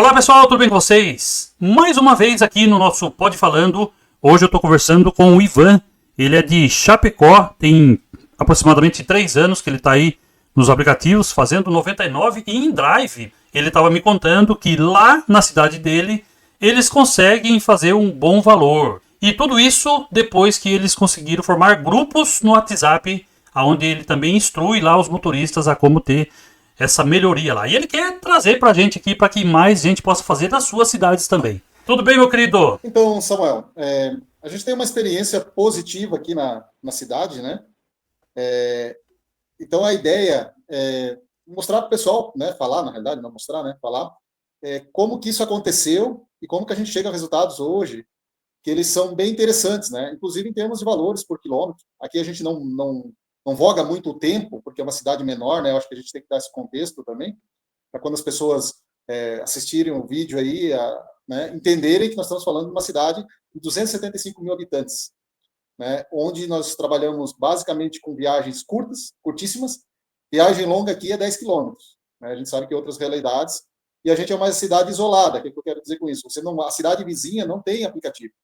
Olá pessoal, tudo bem com vocês? Mais uma vez aqui no nosso Pode Falando. Hoje eu estou conversando com o Ivan. Ele é de Chapecó, tem aproximadamente 3 anos que ele está aí nos aplicativos fazendo 99 e em Drive. Ele estava me contando que lá na cidade dele eles conseguem fazer um bom valor. E tudo isso depois que eles conseguiram formar grupos no WhatsApp, onde ele também instrui lá os motoristas a como ter essa melhoria lá. E ele quer trazer pra gente aqui, para que mais gente possa fazer nas suas cidades também. Tudo bem, meu querido? Então, Samuel, a gente tem uma experiência positiva aqui na cidade, né? Então, a ideia é mostrar para o pessoal, né? Falar, na realidade, não mostrar, né? Falar como que isso aconteceu e como que a gente chega a resultados hoje, que eles são bem interessantes, né? Inclusive em termos de valores por quilômetro. Aqui a gente não voga muito o tempo, porque é uma cidade menor, né? Eu acho que a gente tem que dar esse contexto também, para quando as pessoas assistirem o vídeo aí, né, entenderem que nós estamos falando de uma cidade de 275 mil habitantes, né, onde nós trabalhamos basicamente com viagens curtas, curtíssimas. Viagem longa aqui é 10 quilômetros. Né, a gente sabe que outras realidades, e a gente é uma cidade isolada. O que eu quero dizer com isso? A cidade vizinha não tem aplicativo.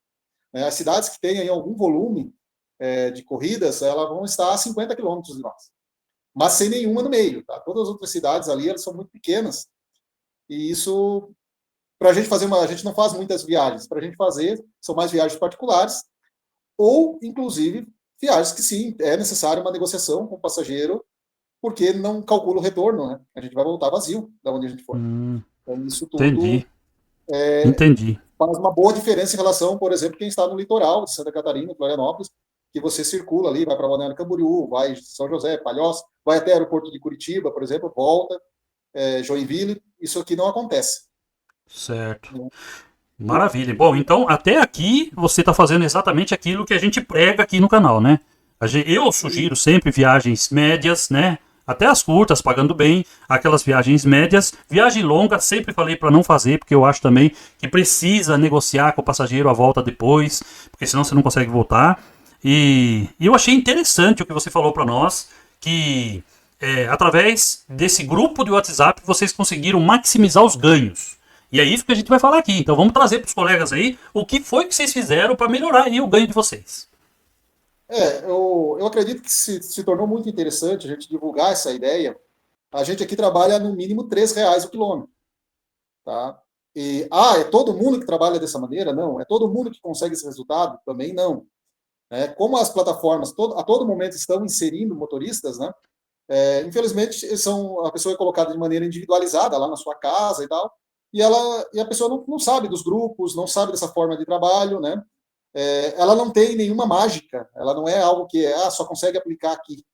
Né, as cidades que têm aí algum volume de corridas, elas vão estar a 50 quilômetros de nós, mas sem nenhuma no meio. Tá? Todas as outras cidades ali, elas são muito pequenas, e isso, para a gente fazer a gente não faz muitas viagens. Para a gente fazer, são mais viagens particulares, ou, inclusive, viagens que sim, é necessário uma negociação com o passageiro, porque não calcula o retorno, né? A gente vai voltar vazio da onde a gente for. Então, isso tudo Entendi. Entendi. faz uma boa diferença em relação, por exemplo, quem está no litoral de Santa Catarina, Florianópolis, que você circula ali, vai para Balneário Camboriú, vai São José, Palhoça, vai até o aeroporto de Curitiba, por exemplo, volta, Joinville. Isso aqui não acontece. Certo. Maravilha. Bom, então até aqui você está fazendo exatamente aquilo que a gente prega aqui no canal, né? Eu sugiro sempre viagens médias, né? Até as curtas, pagando bem, aquelas viagens médias. Viagem longa, sempre falei para não fazer, porque eu acho também que precisa negociar com o passageiro a volta depois, porque senão você não consegue voltar. E eu achei interessante o que você falou para nós, que através desse grupo de WhatsApp vocês conseguiram maximizar os ganhos. E é isso que a gente vai falar aqui. Então vamos trazer para os colegas aí o que foi que vocês fizeram para melhorar aí o ganho de vocês. Eu acredito que se tornou muito interessante a gente divulgar essa ideia. A gente aqui trabalha no mínimo R$ 3 o quilômetro. Tá? É todo mundo que trabalha dessa maneira? Não. É todo mundo que consegue esse resultado? Também não. Como as plataformas a todo momento estão inserindo motoristas, né? Infelizmente, a pessoa é colocada de maneira individualizada lá na sua casa e tal, e a pessoa não sabe dos grupos, não sabe dessa forma de trabalho, né? Ela não tem nenhuma mágica, ela não é algo que só consegue aplicar aqui.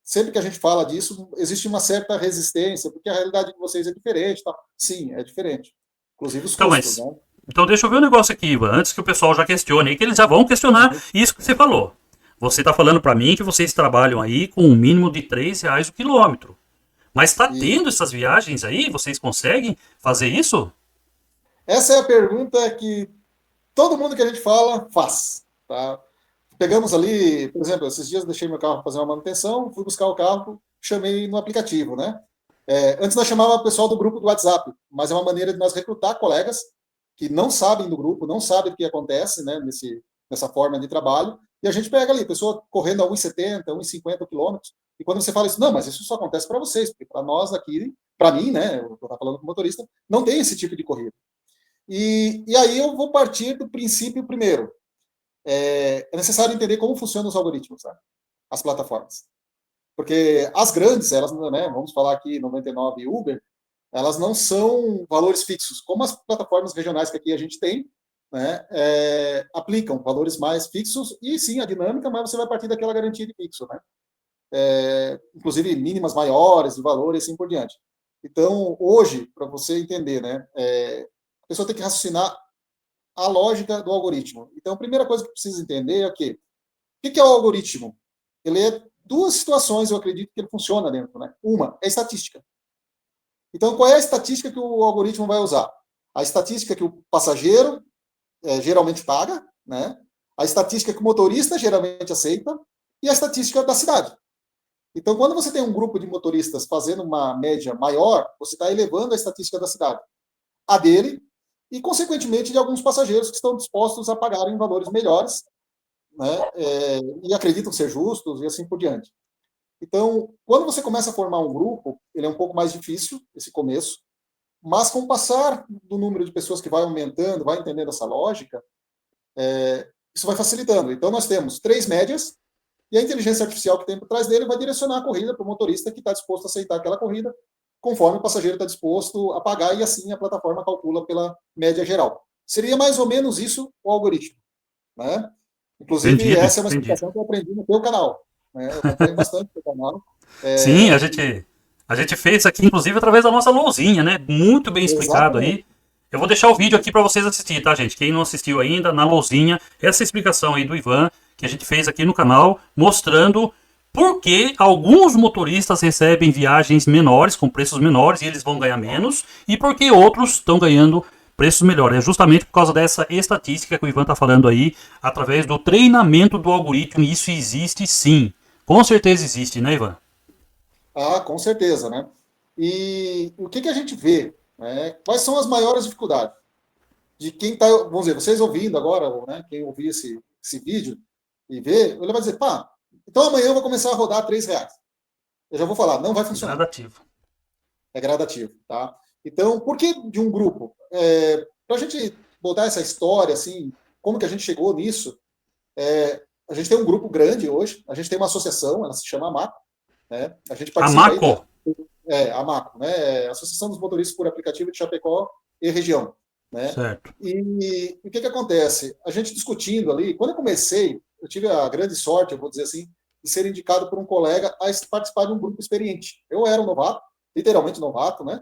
Sempre que a gente fala disso, existe uma certa resistência, porque a realidade de vocês é diferente. Tá? Sim, é diferente. Inclusive os Então, custos, mas, né? então deixa eu ver um negócio aqui, Ivan, antes que o pessoal já questione aí, que eles já vão questionar isso que você falou. Você está falando para mim que vocês trabalham aí com um mínimo de R$ 3 o quilômetro. Mas está E tendo essas viagens aí? Vocês conseguem fazer isso? essa é a pergunta que todo mundo que a gente fala faz. Tá? Pegamos ali, por exemplo, esses dias eu deixei meu carro fazer uma manutenção, fui buscar o carro, chamei no aplicativo, né? Antes nós chamávamos o pessoal do grupo do WhatsApp, mas é uma maneira de nós recrutar colegas que não sabem do grupo, não sabem o que acontece, né, nessa forma de trabalho, e a gente pega ali, pessoa correndo a 1,70, 1,50 quilômetros, e quando você fala isso, não, mas isso só acontece para vocês, porque para nós aqui, para mim, né, eu estou falando com o motorista, não tem esse tipo de corrida. E aí eu vou partir do princípio primeiro. É necessário entender como funcionam os algoritmos, tá? As plataformas. Porque as grandes, elas, né, vamos falar aqui 99 e Uber, elas não são valores fixos, como as plataformas regionais que aqui a gente tem, né, aplicam valores mais fixos, e sim, a dinâmica, mas você vai partir daquela garantia de fixo, né? Inclusive mínimas maiores de valor e assim por diante. Então, hoje, para você entender, né, a pessoa tem que raciocinar a lógica do algoritmo. Então, a primeira coisa que precisa entender é que o que é o algoritmo? Ele é duas situações, eu acredito que ele funciona dentro, né? Uma é estatística. Então, qual é a estatística que o algoritmo vai usar? A estatística que o passageiro geralmente paga, né? A estatística que o motorista geralmente aceita e a estatística da cidade. Então, quando você tem um grupo de motoristas fazendo uma média maior, você está elevando a estatística da cidade, a dele, e, consequentemente, de alguns passageiros que estão dispostos a pagarem valores melhores, né, e acreditam ser justos e assim por diante. Então, quando você começa a formar um grupo, ele é um pouco mais difícil, esse começo, mas com o passar do número de pessoas que vai aumentando, vai entendendo essa lógica, isso vai facilitando. Então, nós temos 3 médias, e a inteligência artificial que tem por trás dele vai direcionar a corrida para o motorista que está disposto a aceitar aquela corrida, conforme o passageiro está disposto a pagar, e assim a plataforma calcula pela média geral. Seria mais ou menos isso o algoritmo, né? Inclusive, Entendido, essa é uma entendido. explicação que eu aprendi no teu canal, né? Eu acompanho bastante o teu canal. Sim, É, a gente fez aqui, inclusive, através da nossa lousinha, né? Muito bem explicado exatamente. aí. Eu vou deixar o vídeo aqui para vocês assistirem, tá, gente? Quem não assistiu ainda, na lousinha, essa explicação aí do Ivan, que a gente fez aqui no canal, mostrando por que alguns motoristas recebem viagens menores, com preços menores, e eles vão ganhar menos, e por que outros estão ganhando preços melhores. É justamente por causa dessa estatística que o Ivan está falando aí, através do treinamento do algoritmo, e isso existe sim. Com certeza existe, né, Ivan? Ah, com certeza, né? E o que a gente vê? Né? Quais são as maiores dificuldades? De quem está, vamos dizer, vocês ouvindo agora, né, quem ouvir esse vídeo e ver, ele vai dizer, pá, então amanhã eu vou começar a rodar R$ 3. Eu já vou falar, não vai funcionar. Gradativo. É gradativo, tá? Então, por que de um grupo? Para a gente botar essa história, assim, como que a gente chegou nisso, a gente tem um grupo grande hoje, a gente tem uma associação, ela se chama AMACO, né? A gente A participa aí Maco. da AMACO, né? Associação dos Motoristas por Aplicativo de Chapecó e região, né? Certo. E o que acontece? A gente discutindo ali, quando eu comecei, eu tive a grande sorte, eu vou dizer assim, de ser indicado por um colega a participar de um grupo experiente. Eu era um novato, literalmente novato, né?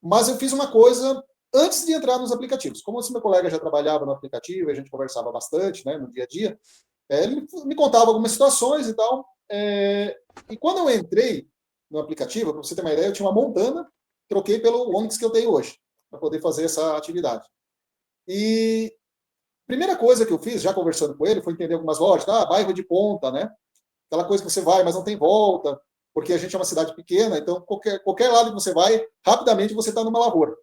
Mas eu fiz uma coisa antes de entrar nos aplicativos. Como esse meu colega já trabalhava no aplicativo, a gente conversava bastante, né, no dia a dia, ele me contava algumas situações e tal. E quando eu entrei no aplicativo, para você ter uma ideia, eu tinha uma Montana, troquei pelo Onix que eu tenho hoje, para poder fazer essa atividade. E a primeira coisa que eu fiz, já conversando com ele, foi entender algumas lógicas, bairro de ponta, né? Aquela coisa que você vai, mas não tem volta, porque a gente é uma cidade pequena, então qualquer lado que você vai, rapidamente você está numa lavoura,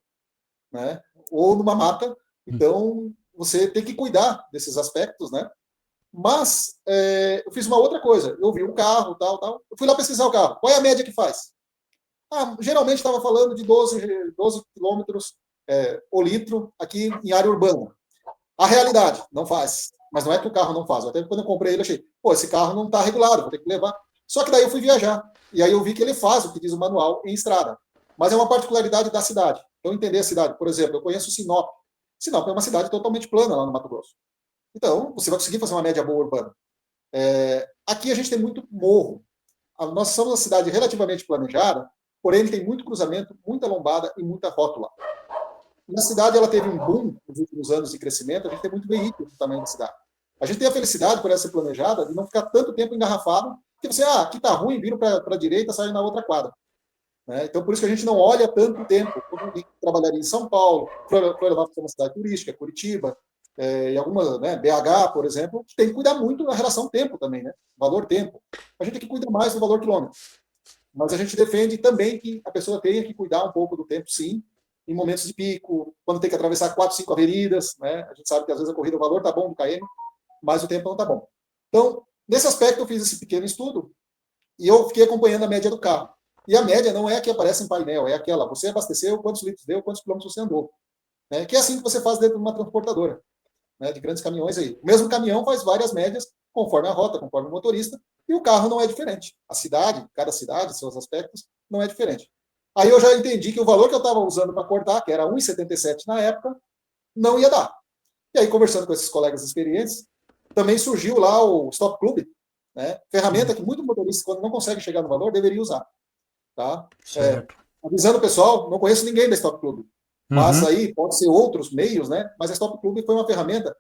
né? Ou numa mata, então você tem que cuidar desses aspectos, né? Mas eu fiz uma outra coisa, eu vi um carro, tal, eu fui lá pesquisar o carro, qual é a média que faz? Geralmente estava falando de 12 quilômetros o litro aqui em área urbana. A realidade, não faz. Mas não é que o carro não faz. Até quando eu comprei ele, achei, esse carro não está regulado, vou ter que levar. Só que daí eu fui viajar. E aí eu vi que ele faz o que diz o manual em estrada. Mas é uma particularidade da cidade. Então, entender a cidade. Por exemplo, eu conheço Sinop. Sinop é uma cidade totalmente plana lá no Mato Grosso. Então, você vai conseguir fazer uma média boa urbana. Aqui a gente tem muito morro. Nós somos uma cidade relativamente planejada, porém tem muito cruzamento, muita lombada e muita rótula. Na cidade, ela teve um boom nos últimos anos de crescimento, a gente tem muito veículo no tamanho da cidade. A gente tem a felicidade, por ela ser planejada, de não ficar tanto tempo engarrafado, que você, aqui está ruim, vira para a direita, sai na outra quadra. Né? Então, por isso que a gente não olha tanto tempo. Como alguém que trabalharia em São Paulo, Florianópolis é uma cidade turística, Curitiba, e algumas, né, BH, por exemplo, tem que cuidar muito da relação tempo também, né? Valor tempo. A gente tem que cuidar mais do valor quilômetro. Mas a gente defende também que a pessoa tenha que cuidar um pouco do tempo, sim, em momentos de pico, quando tem que atravessar 4, 5 avenidas, né? A gente sabe que às vezes a corrida, o valor está bom do KM, mas o tempo não está bom. Então, nesse aspecto, eu fiz esse pequeno estudo e eu fiquei acompanhando a média do carro. E a média não é a que aparece em painel, é aquela, você abasteceu, quantos litros deu, quantos quilômetros você andou. Né? Que é assim que você faz dentro de uma transportadora, né? De grandes caminhões aí. O mesmo caminhão faz várias médias, conforme a rota, conforme o motorista, e o carro não é diferente. A cidade, cada cidade, seus aspectos, não é diferente. Aí eu já entendi que o valor que eu estava usando para cortar, que era 1,77 na época, não ia dar. E aí, conversando com esses colegas experientes, também surgiu lá o Stop Club, né? Ferramenta que muito motorista, quando não consegue chegar no valor, deveria usar. Tá? Certo. Avisando o pessoal, não conheço ninguém da Stop Club. Mas Uhum. aí pode ser outros meios, né? Mas a Stop Club foi uma ferramenta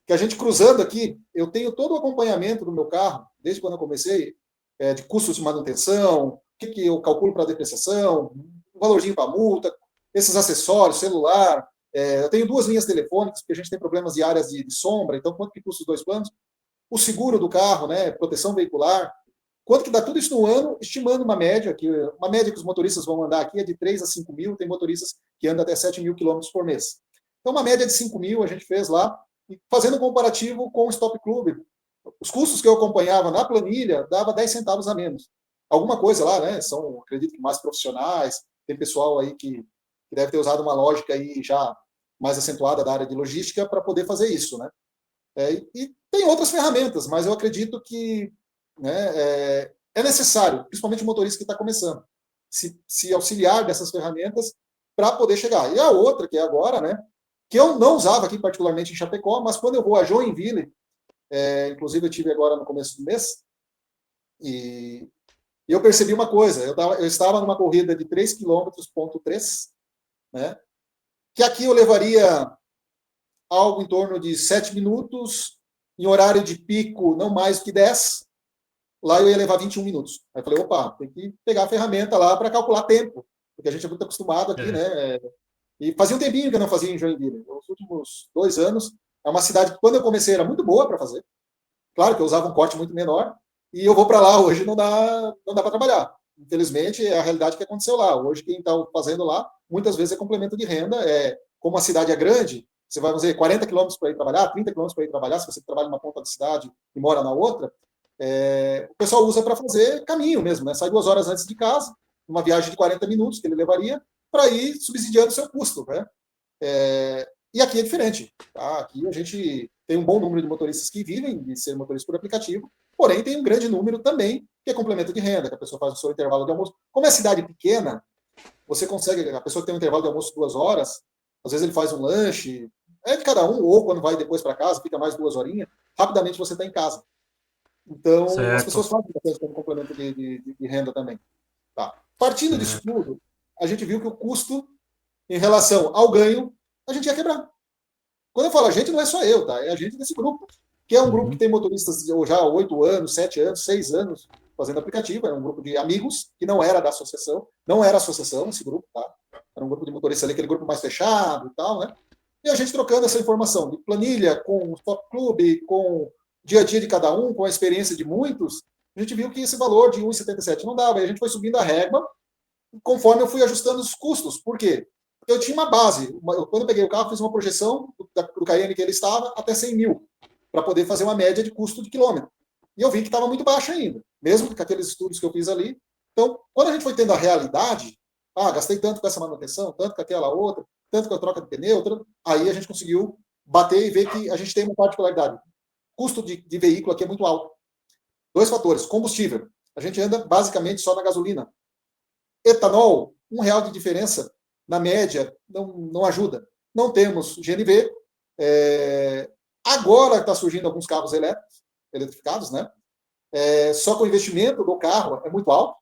que a gente cruzando aqui, eu tenho todo o acompanhamento do meu carro, desde quando eu comecei, de custos de manutenção, o que eu calculo para depreciação, o valorzinho para multa, esses acessórios, celular. Eu tenho 2 linhas telefônicas, porque a gente tem problemas de áreas de sombra, então quanto que custa os 2 planos? O seguro do carro, né, proteção veicular. Quanto que dá tudo isso no ano, estimando uma média que os motoristas vão andar aqui é de 3 a 5 mil, tem motoristas que andam até 7 mil quilômetros por mês. Então, uma média de 5 mil a gente fez lá, fazendo um comparativo com o Stop Club. Os custos que eu acompanhava na planilha dava 10 centavos a menos. Alguma coisa lá, né? São, acredito que mais profissionais, tem pessoal aí que deve ter usado uma lógica aí já mais acentuada da área de logística para poder fazer isso, né? E tem outras ferramentas, mas eu acredito que, né, é necessário, principalmente o motorista que está começando, se auxiliar dessas ferramentas para poder chegar. E a outra, que é agora, né, que eu não usava aqui particularmente em Chapecó, mas quando eu vou a Joinville, inclusive eu tive agora no começo do mês, e eu percebi uma coisa, eu estava numa corrida de 3 quilômetros, ponto 3, né, que aqui eu levaria algo em torno de 7 minutos, em horário de pico não mais do que 10, lá eu ia levar 21 minutos. Aí eu falei, opa, tem que pegar a ferramenta lá para calcular tempo, porque a gente é muito acostumado aqui, né? E fazia um tempinho que eu não fazia em Joinville. Nos últimos 2 anos, é uma cidade que quando eu comecei era muito boa para fazer. Claro que eu usava um corte muito menor, e eu vou para lá hoje não dá para trabalhar. Infelizmente, é a realidade que aconteceu lá. Hoje, quem está fazendo lá, muitas vezes é complemento de renda. Como a cidade é grande, você vai fazer 40 quilômetros para ir trabalhar, 30 quilômetros para ir trabalhar, se você trabalha numa ponta da cidade e mora na outra, o pessoal usa para fazer caminho mesmo, né? Sai 2 horas antes de casa, uma viagem de 40 minutos que ele levaria, para ir subsidiando o seu custo, né? E aqui é diferente. Tá? Aqui a gente tem um bom número de motoristas que vivem de ser motorista por aplicativo, porém tem um grande número também que é complemento de renda, que a pessoa faz o seu intervalo de almoço. Como é cidade pequena, você consegue, a pessoa que tem um intervalo de almoço de 2 horas, às vezes ele faz um lanche, é de cada um, ou quando vai depois para casa, fica mais 2 horinhas, rapidamente você está em casa. Então, as pessoas fazem bastante como complemento de renda também. Tá. Partindo disso tudo, a gente viu que o custo, em relação ao ganho, a gente ia quebrar. Quando eu falo a gente, não é só eu, tá? É a gente desse grupo, que é um grupo que tem motoristas já há 8 anos, 7 anos, 6 anos fazendo aplicativo, é um grupo de amigos, que não era da associação, não era associação esse grupo, tá? Era um grupo de motoristas ali, aquele grupo mais fechado e tal, né? E a gente trocando essa informação de planilha com o Top Club, com dia a dia de cada um, com a experiência de muitos, a gente viu que esse valor de 1,77 não dava. E a gente foi subindo a régua conforme eu fui ajustando os custos. Por quê? Porque eu tinha uma base. Quando eu peguei o carro, fiz uma projeção do Cayenne que ele estava até 100 mil, para poder fazer uma média de custo de quilômetro. E eu vi que estava muito baixo ainda, mesmo com aqueles estudos que eu fiz ali. Então, quando a gente foi tendo a realidade, gastei tanto com essa manutenção, tanto com aquela outra, tanto com a troca de pneu, aí a gente conseguiu bater e ver que a gente tem uma particularidade. Custo de veículo aqui é muito alto. 2 fatores. Combustível. A gente anda basicamente só na gasolina. Etanol, R$1 de diferença, na média, não ajuda. Não temos GNV. Agora está surgindo alguns carros eletrificados, né? Só que o investimento do carro é muito alto.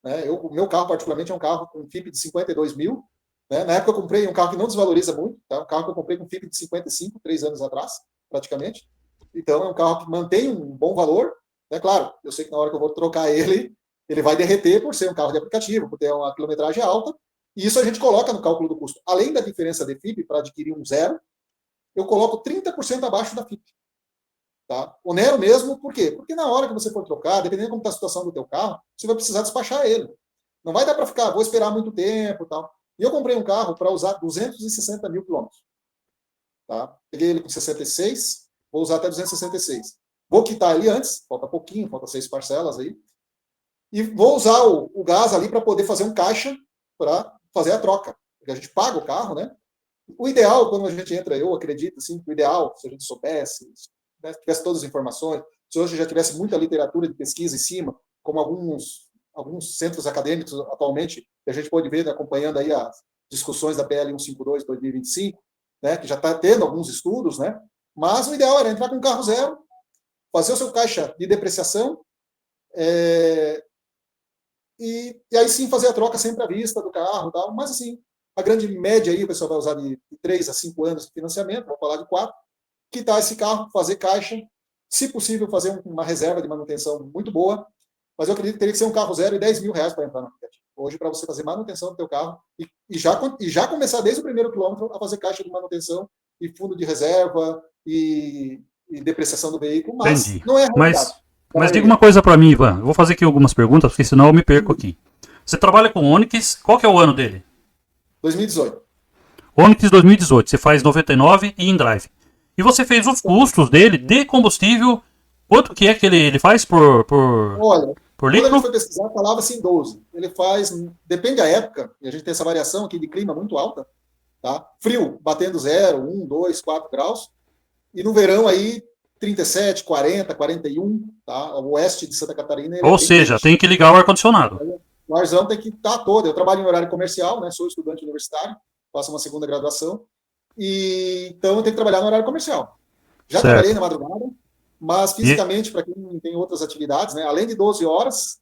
Né? O meu carro, particularmente, é um carro com FIP de 52 mil. Né? Na época eu comprei um carro que não desvaloriza muito. Tá? Um carro que eu comprei com FIP de 55, 3 anos atrás, praticamente. Então, é um carro que mantém um bom valor. Né? Claro, eu sei que na hora que eu vou trocar ele vai derreter por ser um carro de aplicativo, por ter uma quilometragem alta. E isso a gente coloca no cálculo do custo. Além da diferença de FIP para adquirir um zero, eu coloco 30% abaixo da FIP. Tá? Onero mesmo, por quê? Porque na hora que você for trocar, dependendo de como está a situação do teu carro, você vai precisar despachar ele. Não vai dar para ficar, vou esperar muito tempo e tal. E eu comprei um carro para usar 260 mil quilômetros. Tá? Peguei ele com 66, vou usar até 266. Vou quitar ele antes, falta pouquinho, falta 6 parcelas aí. E vou usar o gás ali para poder fazer um caixa para fazer a troca. Porque a gente paga o carro, né? O ideal, quando a gente entra, eu acredito, assim, o ideal, se a gente soubesse, né, tivesse todas as informações, se hoje já tivesse muita literatura de pesquisa em cima, como alguns centros acadêmicos atualmente, que a gente pode ver, né, acompanhando aí as discussões da PL 152/2025, né, que já está tendo alguns estudos, né? Mas o ideal era entrar com um carro zero, fazer o seu caixa de depreciação, e aí sim fazer a troca sempre à vista do carro, tal. Mas assim, a grande média aí, o pessoal vai usar de 3 a 5 anos de financiamento, vou falar de 4, quitar esse carro, fazer caixa, se possível fazer uma reserva de manutenção muito boa, mas eu acredito que teria que ser um carro zero e R$10 mil para entrar no aplicativo. Hoje, para você fazer manutenção do teu carro e já começar desde o primeiro quilômetro a fazer caixa de manutenção e fundo de reserva e depreciação do veículo, mas Entendi. não é a realidade. Mas diga uma coisa para mim, Ivan. Eu vou fazer aqui algumas perguntas, porque senão eu me perco aqui. Você trabalha com Onix, qual que é o ano dele? 2018. Onix 2018, você faz 99 e InDrive. E você fez os custos dele de combustível, quanto que é que ele faz Olha, por quando a gente litro? foi pesquisar, falava-se em 12. Ele faz, depende da época, e a gente tem essa variação aqui de clima muito alta, tá? Frio, batendo 0, 1, 2, 4 graus. E no verão aí, 37, 40, 41, tá? O oeste de Santa Catarina ele é Ou bem seja, quente. tem que ligar o ar-condicionado. O arzão tem que estar todo. Eu trabalho em horário comercial, né? Sou estudante universitário, faço uma segunda graduação, e então eu tenho que trabalhar no horário comercial. Já trabalhei Certo. na madrugada, mas E, fisicamente, para quem tem outras atividades, né? Além de 12 horas,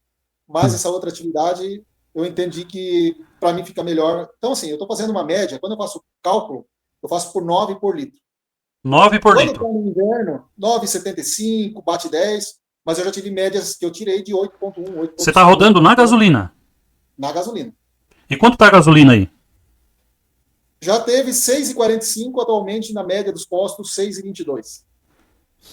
mais essa outra atividade, eu entendi que para mim fica melhor. Então, assim, eu estou fazendo uma média, quando eu faço cálculo, eu faço por 9 por litro. 9 por Quando está litro. no inverno, 9,75, bate 10, mas eu já tive médias que eu tirei de 8,1, Você está 8,5 rodando na gasolina. na gasolina. E quanto está a gasolina aí? Já teve 6,45, atualmente na média dos postos 6,22.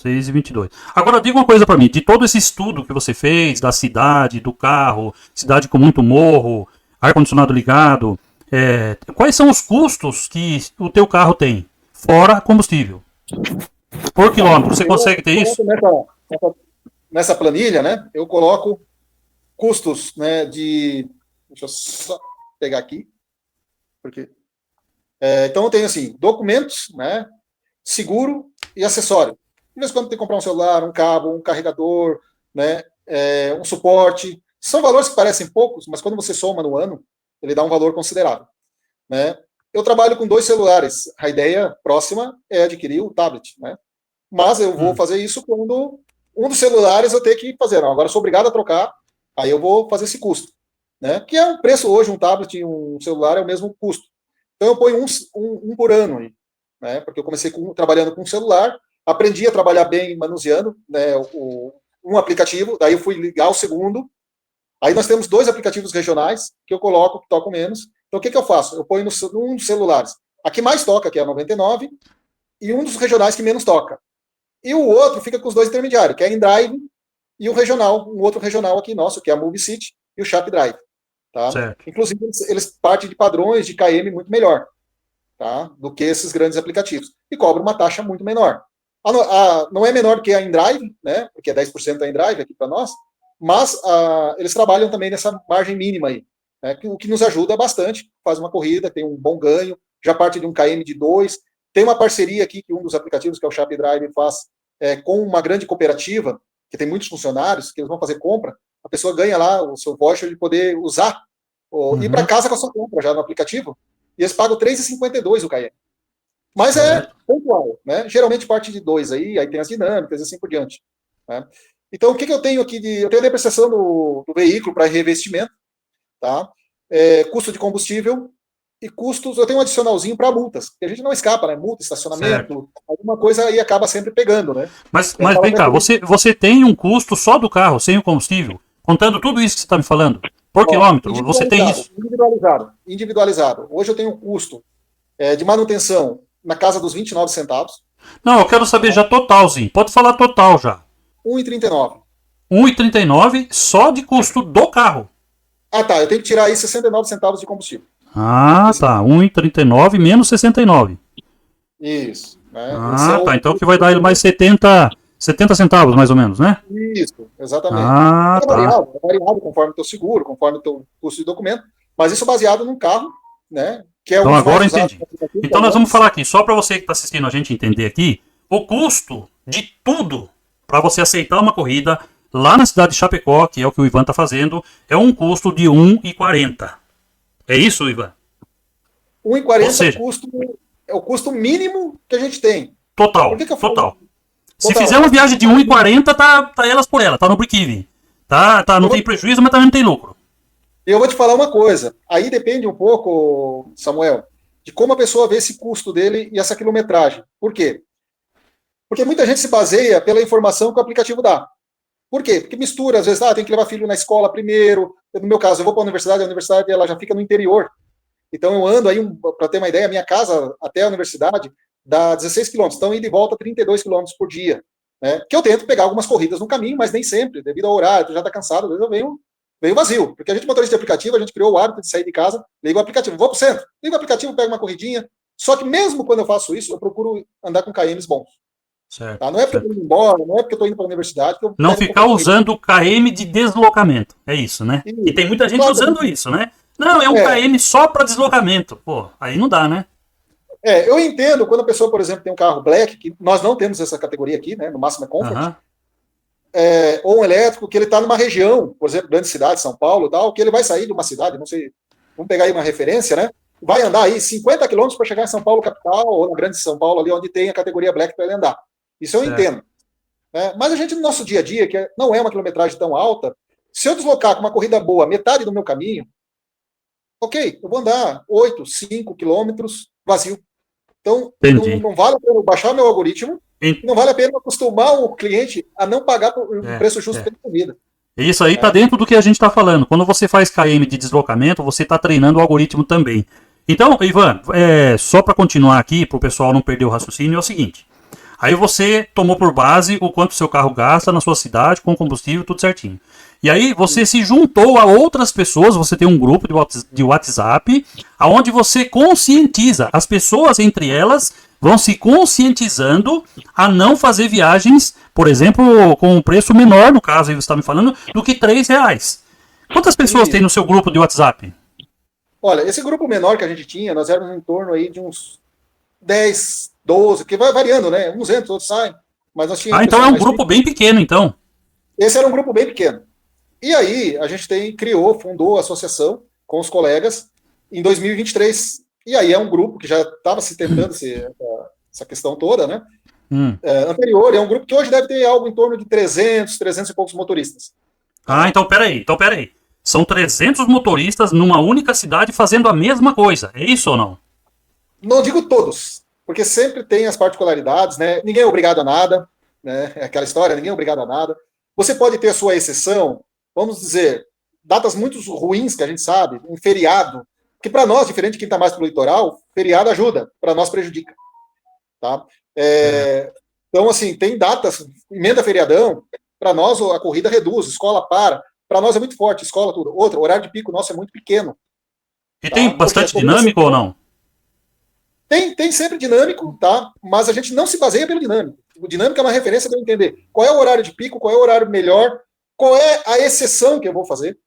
6,22. Agora diga uma coisa para mim, de todo esse estudo que você fez da cidade, do carro, cidade com muito morro, ar-condicionado ligado, quais são os custos que o teu carro tem, fora combustível? Por Tá. quilômetro, você Eu consegue ter isso? coloco nessa planilha, né? Eu coloco custos, né? Deixa eu só pegar aqui, porque então eu tenho assim documentos, né? Seguro e acessório. De vez em quando tem que comprar um celular, um cabo, um carregador, né? Um suporte. São valores que parecem poucos, mas quando você soma no ano, ele dá um valor considerável, né? Eu trabalho com 2 celulares. A ideia próxima é adquirir o tablet, né? Mas eu vou fazer isso quando um dos celulares eu tenho que fazer. Não, agora eu sou obrigado a trocar, aí eu vou fazer esse custo, né? Que é um preço hoje, um tablet e um celular é o mesmo custo. Então eu ponho um por ano aí, né? Porque eu comecei trabalhando com celular, aprendi a trabalhar bem manuseando, né, um aplicativo, daí eu fui ligar o segundo. Aí nós temos 2 aplicativos regionais que eu coloco, que tocam menos. Então o que eu faço? Eu ponho num dos celulares a que mais toca, que é a 99, e um dos regionais que menos toca. E o outro fica com os 2 intermediários, que é a InDrive e o regional, um outro regional aqui nosso, que é a MobiCity e o Sharp Drive. Tá? Certo. Inclusive, eles partem de padrões de KM muito melhor, tá? Do que esses grandes aplicativos. E cobram uma taxa muito menor. Não é menor que a InDrive, né? Porque é 10% da InDrive aqui para nós, mas eles trabalham também nessa margem mínima aí, né? O que nos ajuda bastante. Faz uma corrida, tem um bom ganho, já parte de um KM de 2. Tem uma parceria aqui que um dos aplicativos, que é o Sharp Drive, faz com uma grande cooperativa, que tem muitos funcionários, que eles vão fazer compra, a pessoa ganha lá o seu voucher de poder usar, ir para casa com a sua compra já no aplicativo, e eles pagam R$3,52 o KM. Mas é Certo. pontual, né? Geralmente parte de 2 aí tem as dinâmicas e assim por diante. Né? Então, o que eu tenho aqui eu tenho a depreciação do veículo para revestimento, tá? Custo de combustível e custos, eu tenho um adicionalzinho para multas, que a gente não escapa, né? Multa, Certo. estacionamento, alguma coisa aí acaba sempre pegando, né? Mas vem cá, você tem um custo só do carro, sem o combustível? Contando tudo isso que você está me falando? Por quilômetro, você tem isso? Individualizado. Hoje eu tenho um custo de manutenção na casa dos 29 centavos. Não, eu quero saber já totalzinho. Pode falar total já. 1,39. 1,39 só de custo do carro. Ah, tá. Eu tenho que tirar aí 69 centavos de combustível. Ah, tá. 1,39 menos 69. Isso. Né? Ah, tá. Então que vai dar ele mais 70 centavos, mais ou menos, né? Isso, exatamente. Ah, tá. É variável conforme o teu seguro, conforme o teu custo de documento, mas isso baseado num carro, né? Que é Então um dos agora eu mais usados. entendi. Então nós vamos falar aqui, só para você que está assistindo a gente entender aqui, o custo de tudo para você aceitar uma corrida lá na cidade de Chapecó, que é o que o Ivan está fazendo, é um custo de 1,40. É isso, Ivan? 1,40 Ou seja, é o custo mínimo que a gente tem. Por total, que eu falo? total. Se Total. fizer uma viagem de 1,40, tá elas por ela, tá no break-even. Não tem prejuízo, mas também não tem lucro. Eu vou te falar uma coisa. Aí depende um pouco, Samuel, de como a pessoa vê esse custo dele e essa quilometragem. Por quê? Porque muita gente se baseia pela informação que o aplicativo dá. Por quê? Porque mistura, às vezes, tem que levar filho na escola primeiro. No meu caso, eu vou para a universidade ela já fica no interior. Então eu ando aí, para ter uma ideia, a minha casa até a universidade dá 16 quilômetros. Então, ida e volta 32 quilômetros por dia. né? Que eu tento pegar algumas corridas no caminho, mas nem sempre, devido ao horário, tu já está cansado, às vezes eu venho vazio, porque a gente, motorista de aplicativo, a gente criou o hábito de sair de casa, liga o aplicativo, vou pro centro, liga o aplicativo, pego uma corridinha, só que mesmo quando eu faço isso, eu procuro andar com KMs bons. Certo, Tá? Não é porque eu estou indo embora, não é porque eu estou indo para a universidade que eu não pego ficar usando o KM de deslocamento. É isso, né? E tem muita gente claro, usando isso, né? Não, é um KM só para deslocamento. Pô, aí não dá, né? Eu entendo quando a pessoa, por exemplo, tem um carro black, que nós não temos essa categoria aqui, né? No máximo é comfort, ou um elétrico, que ele está numa região, por exemplo, grande cidade, São Paulo e tal, que ele vai sair de uma cidade, não sei, vamos pegar aí uma referência, né? Vai andar aí 50 quilômetros para chegar em São Paulo, capital, ou na grande São Paulo, ali onde tem a categoria black para ele andar. Isso eu entendo. Mas a gente, no nosso dia a dia, que não é uma quilometragem tão alta, se eu deslocar com uma corrida boa metade do meu caminho, ok, eu vou andar 8, 5 quilômetros vazio. Então, não vale a pena baixar meu algoritmo, não vale a pena acostumar o cliente a não pagar o preço justo pela corrida. Isso aí está dentro do que a gente está falando. Quando você faz KM de deslocamento, você está treinando o algoritmo também. Então, Ivan, só para continuar aqui, para o pessoal não perder o raciocínio, é o seguinte. Aí você tomou por base o quanto o seu carro gasta na sua cidade, com combustível, tudo certinho. E aí você se juntou a outras pessoas, você tem um grupo de WhatsApp, onde você conscientiza. As pessoas, entre elas, vão se conscientizando a não fazer viagens, por exemplo, com um preço menor, no caso aí você está me falando, do que R$3. Quantas pessoas tem no seu grupo de WhatsApp? Olha, esse grupo menor que a gente tinha, nós éramos em torno aí de uns 10, 12, que vai variando, né? Uns entram, outros saem. Mas nós tínhamos então é um grupo bem pequeno, então. Esse era um grupo bem pequeno. E aí a gente fundou a associação com os colegas em 2023. E aí é um grupo que já estava se tentando essa questão toda, né? Anterior, é um grupo que hoje deve ter algo em torno de 300 e poucos motoristas. Então peraí. São 300 motoristas numa única cidade fazendo a mesma coisa. É isso ou não? Não digo todos, porque sempre tem as particularidades, né? Ninguém é obrigado a nada, né? É aquela história, ninguém é obrigado a nada. Você pode ter a sua exceção, vamos dizer, datas muito ruins que a gente sabe, um feriado, que para nós, diferente de quem está mais para o litoral, feriado ajuda, para nós prejudica. Tá? Então, assim, tem datas, emenda feriadão, para nós a corrida reduz, escola para nós é muito forte, escola tudo. Outra, o horário de pico nosso é muito pequeno. E tem bastante dinâmico ou não? Tem sempre dinâmico, tá? Mas a gente não se baseia pelo dinâmico. O dinâmico é uma referência para eu entender qual é o horário de pico, qual é o horário melhor, qual é a exceção que eu vou fazer.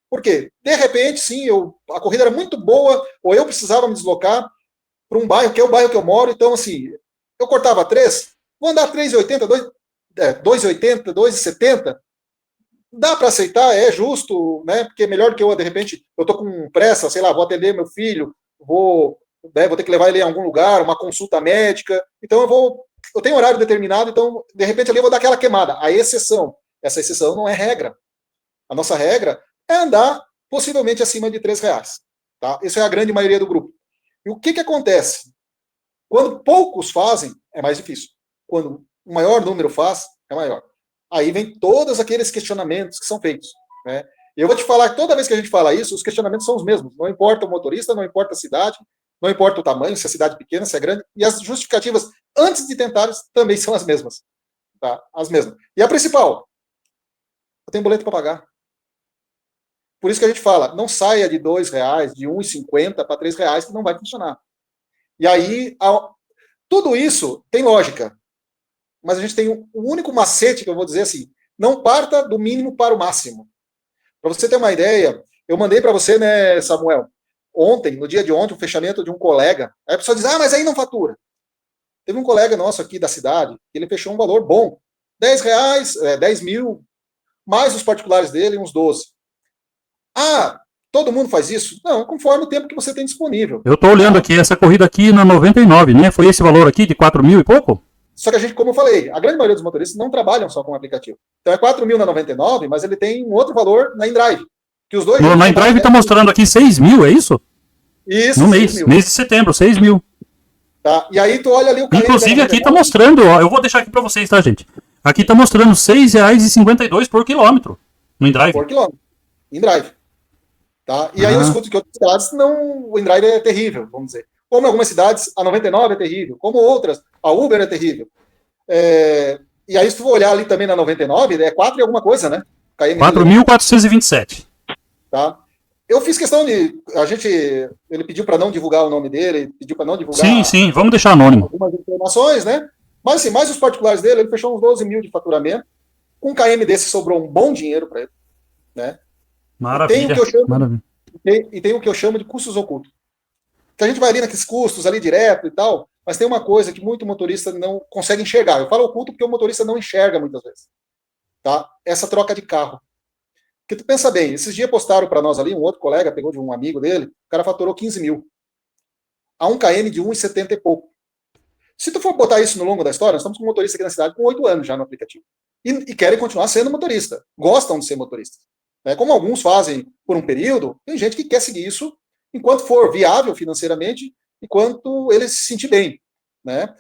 Por quê? De repente, sim, a corrida era muito boa, ou eu precisava me deslocar para um bairro, que é o bairro que eu moro, então, assim, eu cortava 3, vou andar 3,80, 2,80, 2,70, dá para aceitar, é justo, né? Porque é melhor do que eu, de repente, eu tô com pressa, sei lá, vou atender meu filho, vou ter que levar ele em algum lugar, uma consulta médica, então eu tenho horário determinado, então, de repente, ali eu vou dar aquela queimada. A exceção, essa exceção não é regra. A nossa regra é andar possivelmente acima de R$3. Tá? Isso é a grande maioria do grupo. E o que acontece? Quando poucos fazem, é mais difícil. Quando o maior número faz, é maior. Aí vem todos aqueles questionamentos que são feitos. Né? E eu vou te falar que toda vez que a gente fala isso, os questionamentos são os mesmos. Não importa o motorista, não importa a cidade, não importa o tamanho, se é cidade pequena, se é grande, e as justificativas, antes de tentar, também são as mesmas. Tá? As mesmas. E a principal, eu tenho boleto para pagar. Por isso que a gente fala, não saia de R$2, de R$1,50 para R$3, que não vai funcionar. E aí, tudo isso tem lógica. Mas a gente tem um único macete que eu vou dizer assim, não parta do mínimo para o máximo. Para você ter uma ideia, eu mandei para você, né, Samuel, ontem, no dia de ontem, o fechamento de um colega. Aí a pessoa diz, mas aí não fatura. Teve um colega nosso aqui da cidade, ele fechou um valor bom. R$10, 10 mil, mais os particulares dele, uns 12. Todo mundo faz isso? Não, conforme o tempo que você tem disponível. Eu estou olhando aqui, essa corrida aqui na 99, né? Foi esse valor aqui de 4 mil e pouco? Só que a gente, como eu falei, a grande maioria dos motoristas não trabalham só com o aplicativo. Então é 4 mil na 99, mas ele tem um outro valor na InDrive. Que os dois na InDrive está mostrando aqui 6 mil, é isso? Isso. No mês de setembro, 6 mil. Tá? E aí tu olha ali o carro. Inclusive aqui está mostrando, ó, eu vou deixar aqui para vocês, tá, gente? Aqui está mostrando R$6,52 por quilômetro no InDrive. Por quilômetro. InDrive. Tá? E aí eu escuto que outras cidades o InDrive é terrível, vamos dizer. Como em algumas cidades, a 99 é terrível. Como outras, a Uber é terrível. E aí, se tu for olhar ali também na 99, é 4 e alguma coisa, né? 4.427. Tá? Eu fiz questão de. Ele pediu para não divulgar o nome dele, pediu para não Sim, divulgar sim, vamos deixar anônimo. algumas informações, né? Mas assim, mais os particulares dele, ele fechou uns 12 mil de faturamento. Com um KM desse sobrou um bom dinheiro para ele, né? Maravilha. Maravilha. E tem o que eu chamo de custos ocultos. Que a gente vai ali naqueles custos ali direto e tal, mas tem uma coisa que muito motorista não consegue enxergar. Eu falo oculto porque o motorista não enxerga muitas vezes. Tá? Essa troca de carro. Porque tu pensa bem, esses dias postaram para nós ali, um outro colega pegou de um amigo dele, o cara faturou 15 mil. A um KM de 1,70 e pouco. Se tu for botar isso no longo da história, nós estamos com um motorista aqui na cidade com 8 anos já no aplicativo. E querem continuar sendo motorista. Gostam de ser motoristas. Como alguns fazem por um período, tem gente que quer seguir isso enquanto for viável financeiramente, enquanto ele se sentir bem. Né?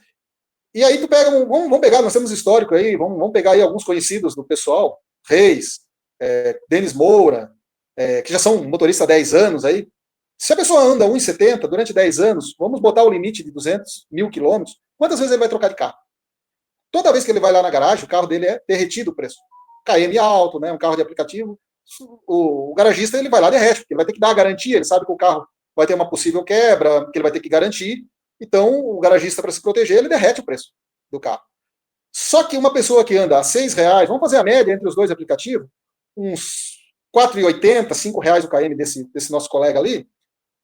E aí tu pega, vamos pegar, nós temos histórico aí, vamos pegar aí alguns conhecidos do pessoal, Reis, Denis Moura, que já são motoristas há 10 anos aí. Se a pessoa anda 1,70 durante 10 anos, vamos botar o limite de 200 mil quilômetros, quantas vezes ele vai trocar de carro? Toda vez que ele vai lá na garagem, o carro dele é derretido o preço. KM alto, né, um carro de aplicativo, o garagista ele vai lá e derrete, porque ele vai ter que dar a garantia, ele sabe que o carro vai ter uma possível quebra, que ele vai ter que garantir, então o garagista, para se proteger, ele derrete o preço do carro. Só que uma pessoa que anda a R$6, vamos fazer a média entre os dois aplicativos, uns R$4,80, R$5 o KM desse nosso colega ali,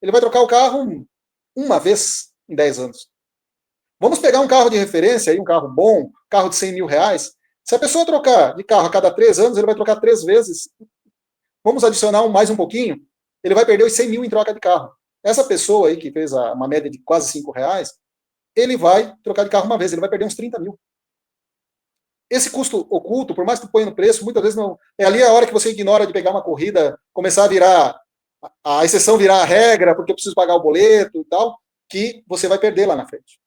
ele vai trocar o carro uma vez em 10 anos. Vamos pegar um carro de referência, aí, um carro bom, carro de R$100 mil. Se a pessoa trocar de carro a cada 3 anos, ele vai trocar 3 vezes. Vamos adicionar mais um pouquinho, ele vai perder os 100 mil em troca de carro. Essa pessoa aí que fez uma média de quase R$5, ele vai trocar de carro uma vez, ele vai perder uns 30 mil. Esse custo oculto, por mais que tu ponha no preço, muitas vezes não. É ali a hora que você ignora de pegar uma corrida, começar a virar, a exceção virar a regra, porque eu preciso pagar o boleto e tal, que você vai perder lá na frente.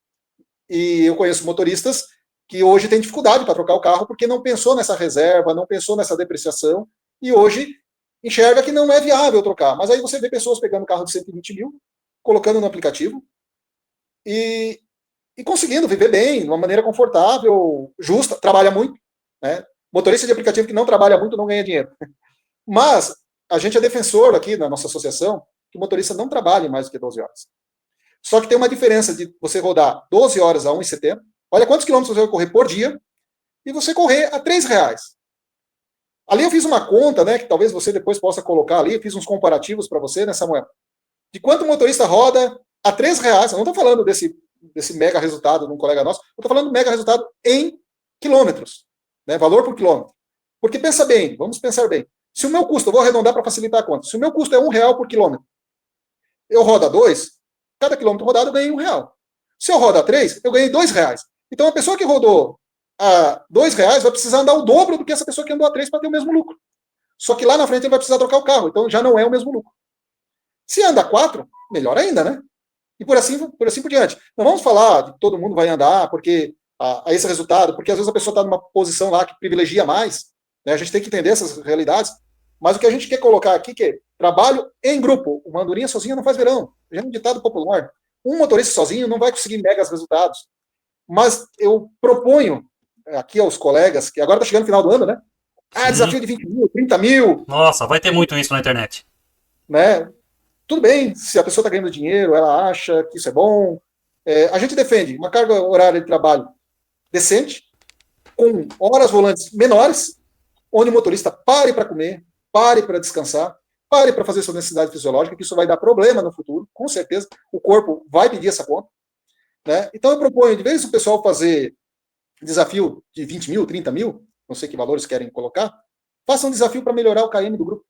E eu conheço motoristas que hoje têm dificuldade para trocar o carro porque não pensou nessa reserva, não pensou nessa depreciação, e hoje enxerga que não é viável trocar. Mas aí você vê pessoas pegando carro de 120 mil, colocando no aplicativo e conseguindo viver bem, de uma maneira confortável, justa, trabalha muito. Né? Motorista de aplicativo que não trabalha muito não ganha dinheiro. Mas a gente é defensor aqui na nossa associação que o motorista não trabalhe mais do que 12 horas. Só que tem uma diferença de você rodar 12 horas a 1,70, olha quantos quilômetros você vai correr por dia, e você correr a R$3. Ali eu fiz uma conta, né, que talvez você depois possa colocar ali, eu fiz uns comparativos para você, né, Samuel? De quanto o motorista roda a R$3. Eu não estou falando desse mega resultado de um colega nosso, eu estou falando do mega resultado em quilômetros, né, valor por quilômetro. Porque pensa bem, vamos pensar bem. Se o meu custo, eu vou arredondar para facilitar a conta, se o meu custo é R$1 por quilômetro, eu rodo a 2, cada quilômetro rodado eu ganhei R$1. Se eu rodo a 3, eu ganhei R$2. Então a pessoa que rodou a R$2 vai precisar andar o dobro do que essa pessoa que andou a 3 para ter o mesmo lucro. Só que lá na frente ele vai precisar trocar o carro, então já não é o mesmo lucro. Se anda a 4, melhor ainda, né? E por assim por diante. Não vamos falar de que todo mundo vai andar porque a esse resultado, porque às vezes a pessoa está numa posição lá que privilegia mais. Né? A gente tem que entender essas realidades. Mas o que a gente quer colocar aqui que é trabalho em grupo. Uma andorinha sozinha não faz verão. Já é um ditado popular. Um motorista sozinho não vai conseguir megas resultados. Mas eu proponho aqui aos colegas, que agora está chegando no final do ano, né? Desafio de 20 mil, 30 mil. Nossa, vai ter muito isso na internet. Né? Tudo bem, se a pessoa está ganhando dinheiro, ela acha que isso é bom. A gente defende uma carga horária de trabalho decente, com horas volantes menores, onde o motorista pare para comer, pare para descansar, pare para fazer sua necessidade fisiológica, que isso vai dar problema no futuro, com certeza. O corpo vai pedir essa conta. Né? Então eu proponho, de vez o pessoal fazer desafio de 20 mil, 30 mil, não sei que valores querem colocar, faça um desafio para melhorar o KM do grupo.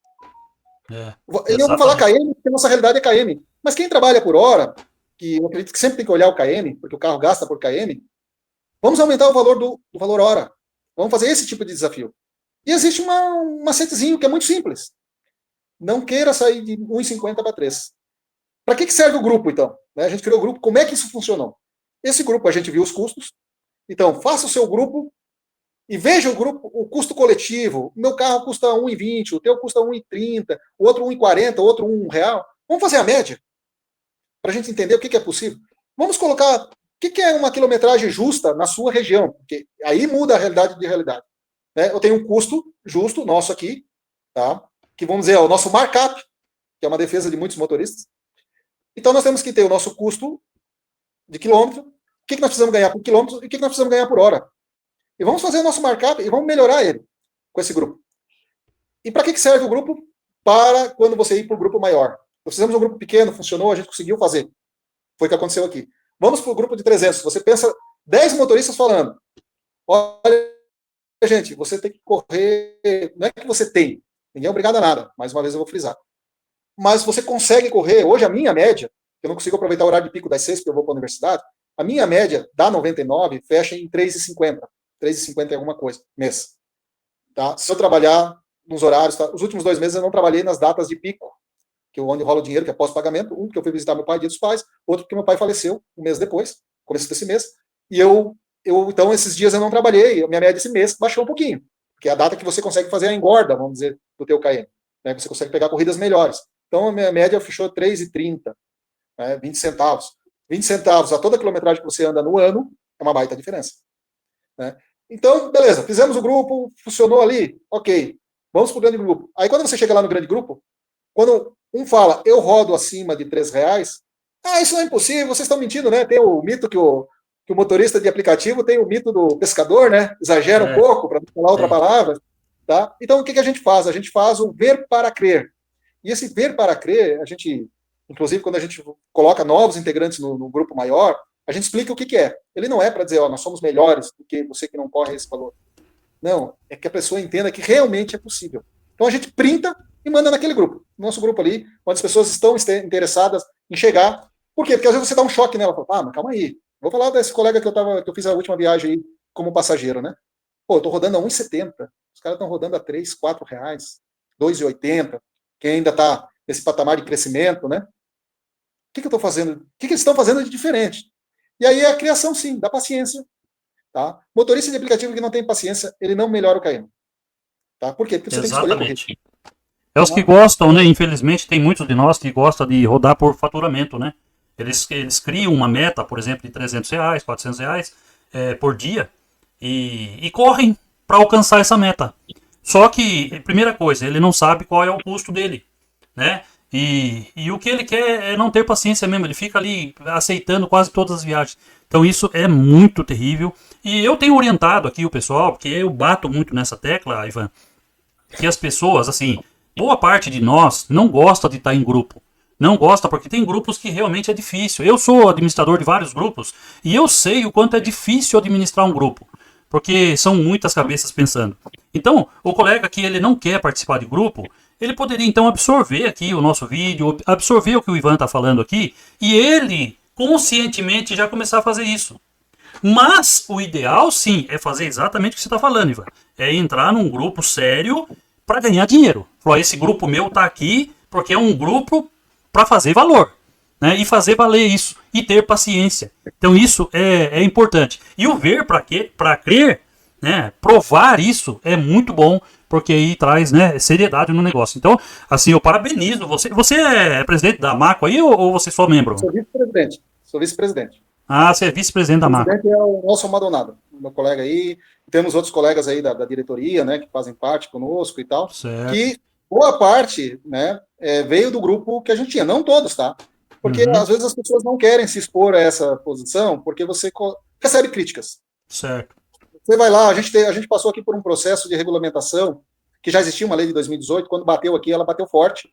Eu vou falar KM, porque a nossa realidade é KM. Mas quem trabalha por hora, que eu acredito que sempre tem que olhar o KM, porque o carro gasta por KM, vamos aumentar o valor do valor hora. Vamos fazer esse tipo de desafio. E existe um macetezinho que é muito simples. Não queira sair de 1,50 para 3. Para que serve o grupo, então? A gente criou o grupo, como é que isso funcionou? Esse grupo, a gente viu os custos. Então, faça o seu grupo e veja o grupo, o custo coletivo. O meu carro custa R$1,20, o teu custa R$1,30, o outro R$1,40, o outro R$1. Vamos fazer a média, para a gente entender o que é possível. Vamos colocar que é uma quilometragem justa na sua região? Porque aí muda a realidade de realidade. Né? Eu tenho um custo justo nosso aqui, tá? Que vamos dizer, é o nosso markup, que é uma defesa de muitos motoristas. Então nós temos que ter o nosso custo de quilômetro, o que nós precisamos ganhar por quilômetro e o que nós precisamos ganhar por hora. E vamos fazer o nosso markup e vamos melhorar ele com esse grupo. E para que serve o grupo? Para quando você ir para o grupo maior. Nós fizemos um grupo pequeno, funcionou, a gente conseguiu fazer. Foi o que aconteceu aqui. Vamos para o grupo de 300. Você pensa 10 motoristas falando. Olha, gente, você tem que correr. Não é que você tem. Ninguém é obrigado a nada. Mais uma vez eu vou frisar. Mas você consegue correr. Hoje a minha média, eu não consigo aproveitar o horário de pico das 6 porque eu vou para a universidade, a minha média da 99 fecha em 3,50. 3,50 é alguma coisa, mês. Tá? Se eu trabalhar nos horários, tá? Os últimos 2 meses eu não trabalhei nas datas de pico, que é onde rola o dinheiro, que é pós-pagamento. Um, porque eu fui visitar meu pai, dia dos pais. Outro, porque meu pai faleceu um mês depois, começo desse mês. E então, esses dias eu não trabalhei. A minha média esse mês baixou um pouquinho, porque é a data que você consegue fazer a engorda, vamos dizer, do teu KM. Né? Você consegue pegar corridas melhores. Então, a minha média fechou 3,30, né? 20 centavos. 20 centavos a toda a quilometragem que você anda no ano é uma baita diferença. Né? Então, beleza, fizemos o grupo, funcionou ali, ok. Vamos para o grande grupo. Aí, quando você chega lá no grande grupo, quando um fala, eu rodo acima de R$3, isso não é impossível, vocês estão mentindo, né? Tem o mito que o motorista de aplicativo tem o mito do pescador, né? Exagera um pouco, para não falar outra palavra. Tá? Então, o que a gente faz? A gente faz o ver para crer. E esse ver para crer, a gente, inclusive, quando a gente coloca novos integrantes no grupo maior, a gente explica o que é. Ele não é para dizer, nós somos melhores do que você que não corre esse valor. Não, é que a pessoa entenda que realmente é possível. Então, a gente printa e manda naquele grupo. Nosso grupo ali, onde as pessoas estão interessadas em chegar. Por quê? Porque às vezes você dá um choque nela. Fala, mas calma aí. Vou falar desse colega que eu fiz a última viagem aí como passageiro, né? Pô, eu tô rodando a 1,70. Os caras estão rodando a R$3, R$4, R$2,80. Quem ainda está nesse patamar de crescimento, né? O que eu estou fazendo? O que eles estão fazendo de diferente? E aí é a criação, sim, da paciência. Tá? Motorista de aplicativo que não tem paciência, ele não melhora o KM. Tá? Por quê? Porque você tem que escolher a corrida. É os que gostam, né? Infelizmente, tem muitos de nós que gostam de rodar por faturamento, né? Eles criam uma meta, por exemplo, de R$300, R$400 por dia e correm para alcançar essa meta. Só que, primeira coisa, ele não sabe qual é o custo dele, né? E o que ele quer é não ter paciência mesmo, ele fica ali aceitando quase todas as viagens. Então isso é muito terrível. E eu tenho orientado aqui o pessoal, porque eu bato muito nessa tecla, Ivan, que as pessoas, assim, boa parte de nós não gosta de estar em grupo. Não gosta porque tem grupos que realmente é difícil. Eu sou administrador de vários grupos e eu sei o quanto é difícil administrar um grupo. Porque são muitas cabeças pensando. Então, o colega que ele não quer participar de grupo, ele poderia então absorver aqui o nosso vídeo, absorver o que o Ivan está falando aqui, e ele conscientemente já começar a fazer isso. Mas o ideal, sim, é fazer exatamente o que você está falando, Ivan. É entrar num grupo sério para ganhar dinheiro. Falar, esse grupo meu está aqui porque é um grupo para fazer valor. Né, e fazer valer isso, e ter paciência. Então isso é importante. E o ver para crer, né, provar isso é muito bom, porque aí traz, né, seriedade no negócio. Então, assim, eu parabenizo você. Você é presidente da MACO aí ou você é só membro? Sou vice-presidente. Você é vice-presidente da MACO. O presidente é o Nelson Madonado, meu colega aí. Temos outros colegas aí da diretoria, né, que fazem parte conosco e tal. Certo. Que boa parte, né, veio do grupo que a gente tinha. Não todos, tá? Porque às vezes as pessoas não querem se expor a essa posição porque você recebe críticas. Certo. Você vai lá, a gente passou aqui por um processo de regulamentação, que já existia uma lei de 2018, quando bateu aqui, ela bateu forte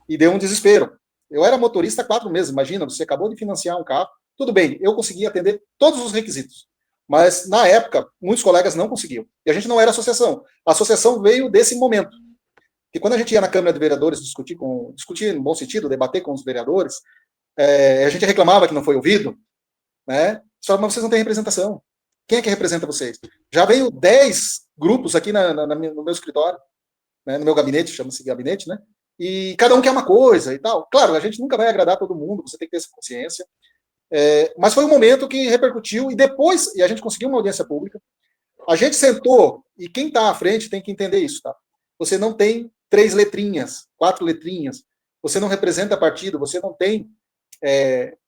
e deu um desespero. Eu era motorista há 4 meses, imagina, você acabou de financiar um carro, tudo bem, eu consegui atender todos os requisitos, mas na época, muitos colegas não conseguiam. E a gente não era associação. A associação veio desse momento. Que quando a gente ia na Câmara de Vereadores discutir no bom sentido, debater com os vereadores, a gente reclamava que não foi ouvido, né? Só mas vocês não têm representação. Quem é que representa vocês? Já veio 10 grupos aqui no meu escritório, né? No meu gabinete, chama-se gabinete, né? E cada um quer uma coisa e tal. Claro, a gente nunca vai agradar todo mundo, você tem que ter essa consciência. Mas foi um momento que repercutiu, e depois, e a gente conseguiu uma audiência pública, a gente sentou, e quem está à frente tem que entender isso, tá? Você não tem 3 letrinhas, 4 letrinhas, você não representa partido, você não tem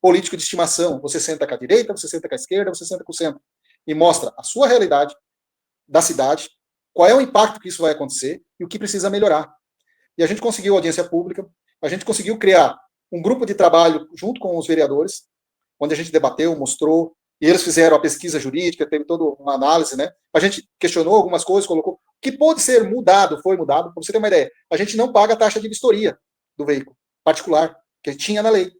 político de estimação. Você senta com a direita, você senta com a esquerda, você senta com o centro. E mostra a sua realidade da cidade, qual é o impacto que isso vai acontecer e o que precisa melhorar. E a gente conseguiu audiência pública, a gente conseguiu criar um grupo de trabalho junto com os vereadores, onde a gente debateu, mostrou, e eles fizeram a pesquisa jurídica, teve toda uma análise, né? A gente questionou algumas coisas, colocou. O que pode ser mudado, foi mudado. Para você ter uma ideia, a gente não paga a taxa de vistoria do veículo particular, que tinha na lei.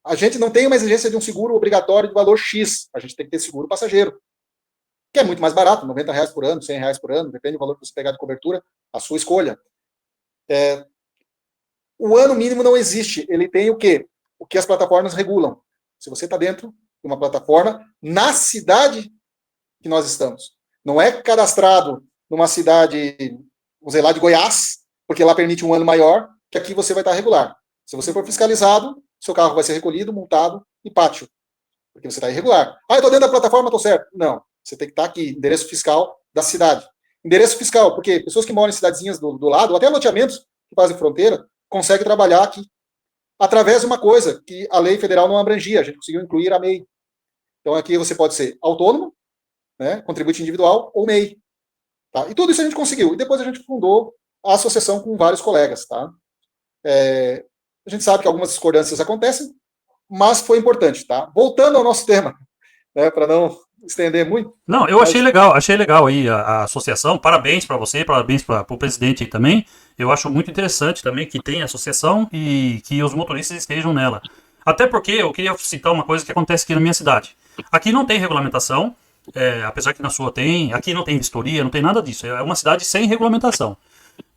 A gente não tem uma exigência de um seguro obrigatório de valor X, a gente tem que ter seguro passageiro, que é muito mais barato, R$90 por ano, R$100 por ano, depende do valor que você pegar de cobertura, a sua escolha. O ano mínimo não existe, ele tem o quê? O que as plataformas regulam. Se você está dentro de uma plataforma, na cidade que nós estamos. Não é cadastrado numa cidade, vamos dizer, lá de Goiás, porque lá permite um ano maior, que aqui você vai estar regular. Se você for fiscalizado, seu carro vai ser recolhido, multado e pátio, porque você está irregular. Eu estou dentro da plataforma, estou certo. Não, você tem que estar aqui, endereço fiscal da cidade. Endereço fiscal, porque pessoas que moram em cidadezinhas do lado, ou até loteamentos que fazem fronteira, conseguem trabalhar aqui, através de uma coisa que a lei federal não abrangia, a gente conseguiu incluir a MEI. Então aqui você pode ser autônomo, né, contribuinte individual ou MEI. Tá? E tudo isso a gente conseguiu. E depois a gente fundou a associação com vários colegas. Tá? A gente sabe que algumas discordâncias acontecem, mas foi importante. Tá? Voltando ao nosso tema, né, para não estender muito. Não, eu achei legal aí a associação. Parabéns para você, parabéns para o presidente aí também. Eu acho muito interessante também que tenha associação e que os motoristas estejam nela. Até porque eu queria citar uma coisa que acontece aqui na minha cidade. Aqui não tem regulamentação, apesar que na sua tem. Aqui não tem vistoria, não tem nada disso. É uma cidade sem regulamentação.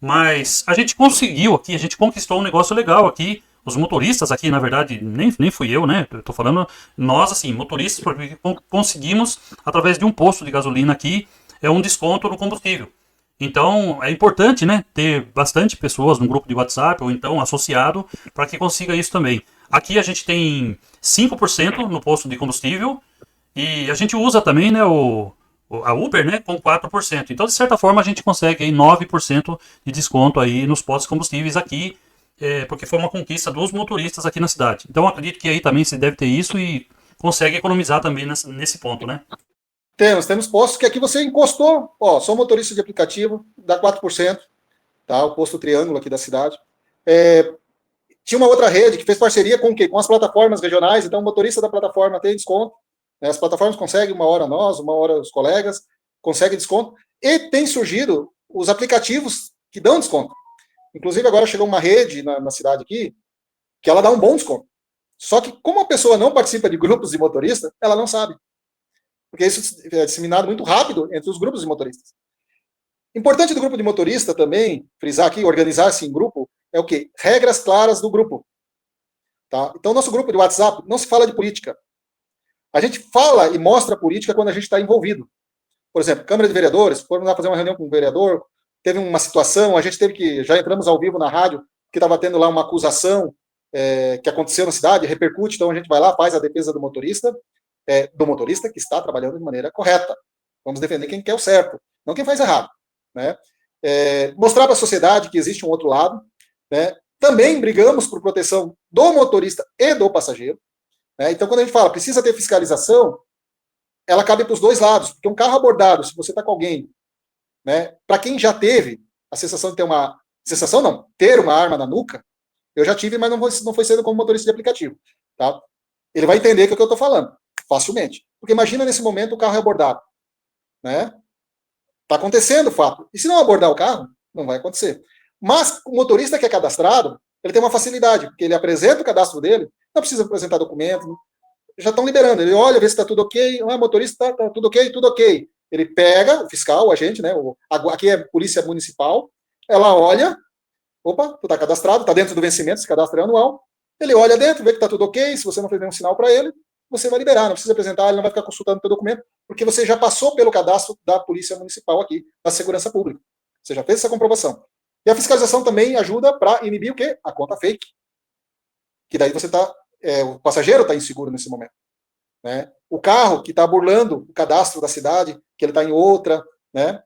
Mas a gente conseguiu aqui, a gente conquistou um negócio legal aqui. Os motoristas aqui, na verdade, nem fui eu, né? Eu tô falando nós, assim, motoristas, porque conseguimos, através de um posto de gasolina aqui, um desconto no combustível. Então, é importante, né, ter bastante pessoas no grupo de WhatsApp ou então associado para que consiga isso também. Aqui a gente tem 5% no posto de combustível e a gente usa também, né, a Uber, né, com 4%. Então, de certa forma, a gente consegue aí 9% de desconto aí nos postos de combustíveis aqui, porque foi uma conquista dos motoristas aqui na cidade. Então, acredito que aí também se deve ter isso e consegue economizar também nesse ponto, né? Temos postos que aqui você encostou, sou motorista de aplicativo, dá 4%, tá? O posto Triângulo aqui da cidade. Tinha uma outra rede que fez parceria com o quê? Com as plataformas regionais, então o motorista da plataforma tem desconto, né? As plataformas conseguem uma hora nós, uma hora os colegas, conseguem desconto, e tem surgido os aplicativos que dão desconto. Inclusive agora chegou uma rede na cidade aqui, que ela dá um bom desconto. Só que como a pessoa não participa de grupos de motorista, ela não sabe. Porque isso é disseminado muito rápido entre os grupos de motoristas. Importante do grupo de motorista também, frisar aqui, organizar-se em grupo, é o quê? Regras claras do grupo. Tá? Então, nosso grupo de WhatsApp não se fala de política. A gente fala e mostra a política quando a gente está envolvido. Por exemplo, Câmara de Vereadores, fomos lá fazer uma reunião com o vereador, teve uma situação, a gente teve que, já entramos ao vivo na rádio, que estava tendo lá uma acusação que aconteceu na cidade, repercute, então a gente vai lá, faz a defesa do motorista que está trabalhando de maneira correta. Vamos defender quem quer o certo, não quem faz errado. Né? Mostrar para a sociedade que existe um outro lado. Né? Também brigamos por proteção do motorista e do passageiro. Né? Então, quando a gente fala precisa ter fiscalização, ela cabe para os dois lados, porque um carro abordado, se você está com alguém, né, para quem já teve a sensação de ter uma... Sensação não, ter uma arma na nuca, eu já tive, mas não foi sendo como motorista de aplicativo. Tá? Ele vai entender o que eu estou falando, facilmente. Porque imagina nesse momento o carro é abordado. Né? Está acontecendo o fato. E se não abordar o carro, não vai acontecer. Mas o motorista que é cadastrado, ele tem uma facilidade, porque ele apresenta o cadastro dele, não precisa apresentar documento, já estão liberando. Ele olha, vê se está tudo ok, motorista está tudo ok, tudo ok. Ele pega, o fiscal, o agente, né, aqui é polícia municipal, ela olha, opa, tu está cadastrado, está dentro do vencimento, esse cadastro é anual, ele olha dentro, vê que está tudo ok, se você não fez nenhum sinal para ele, você vai liberar, não precisa apresentar, ele não vai ficar consultando o teu documento, porque você já passou pelo cadastro da Polícia Municipal aqui, da Segurança Pública. Você já fez essa comprovação. E a fiscalização também ajuda para inibir o quê? A conta fake. Que daí você está... o passageiro está inseguro nesse momento. Né? O carro que está burlando o cadastro da cidade, que ele está em outra, né?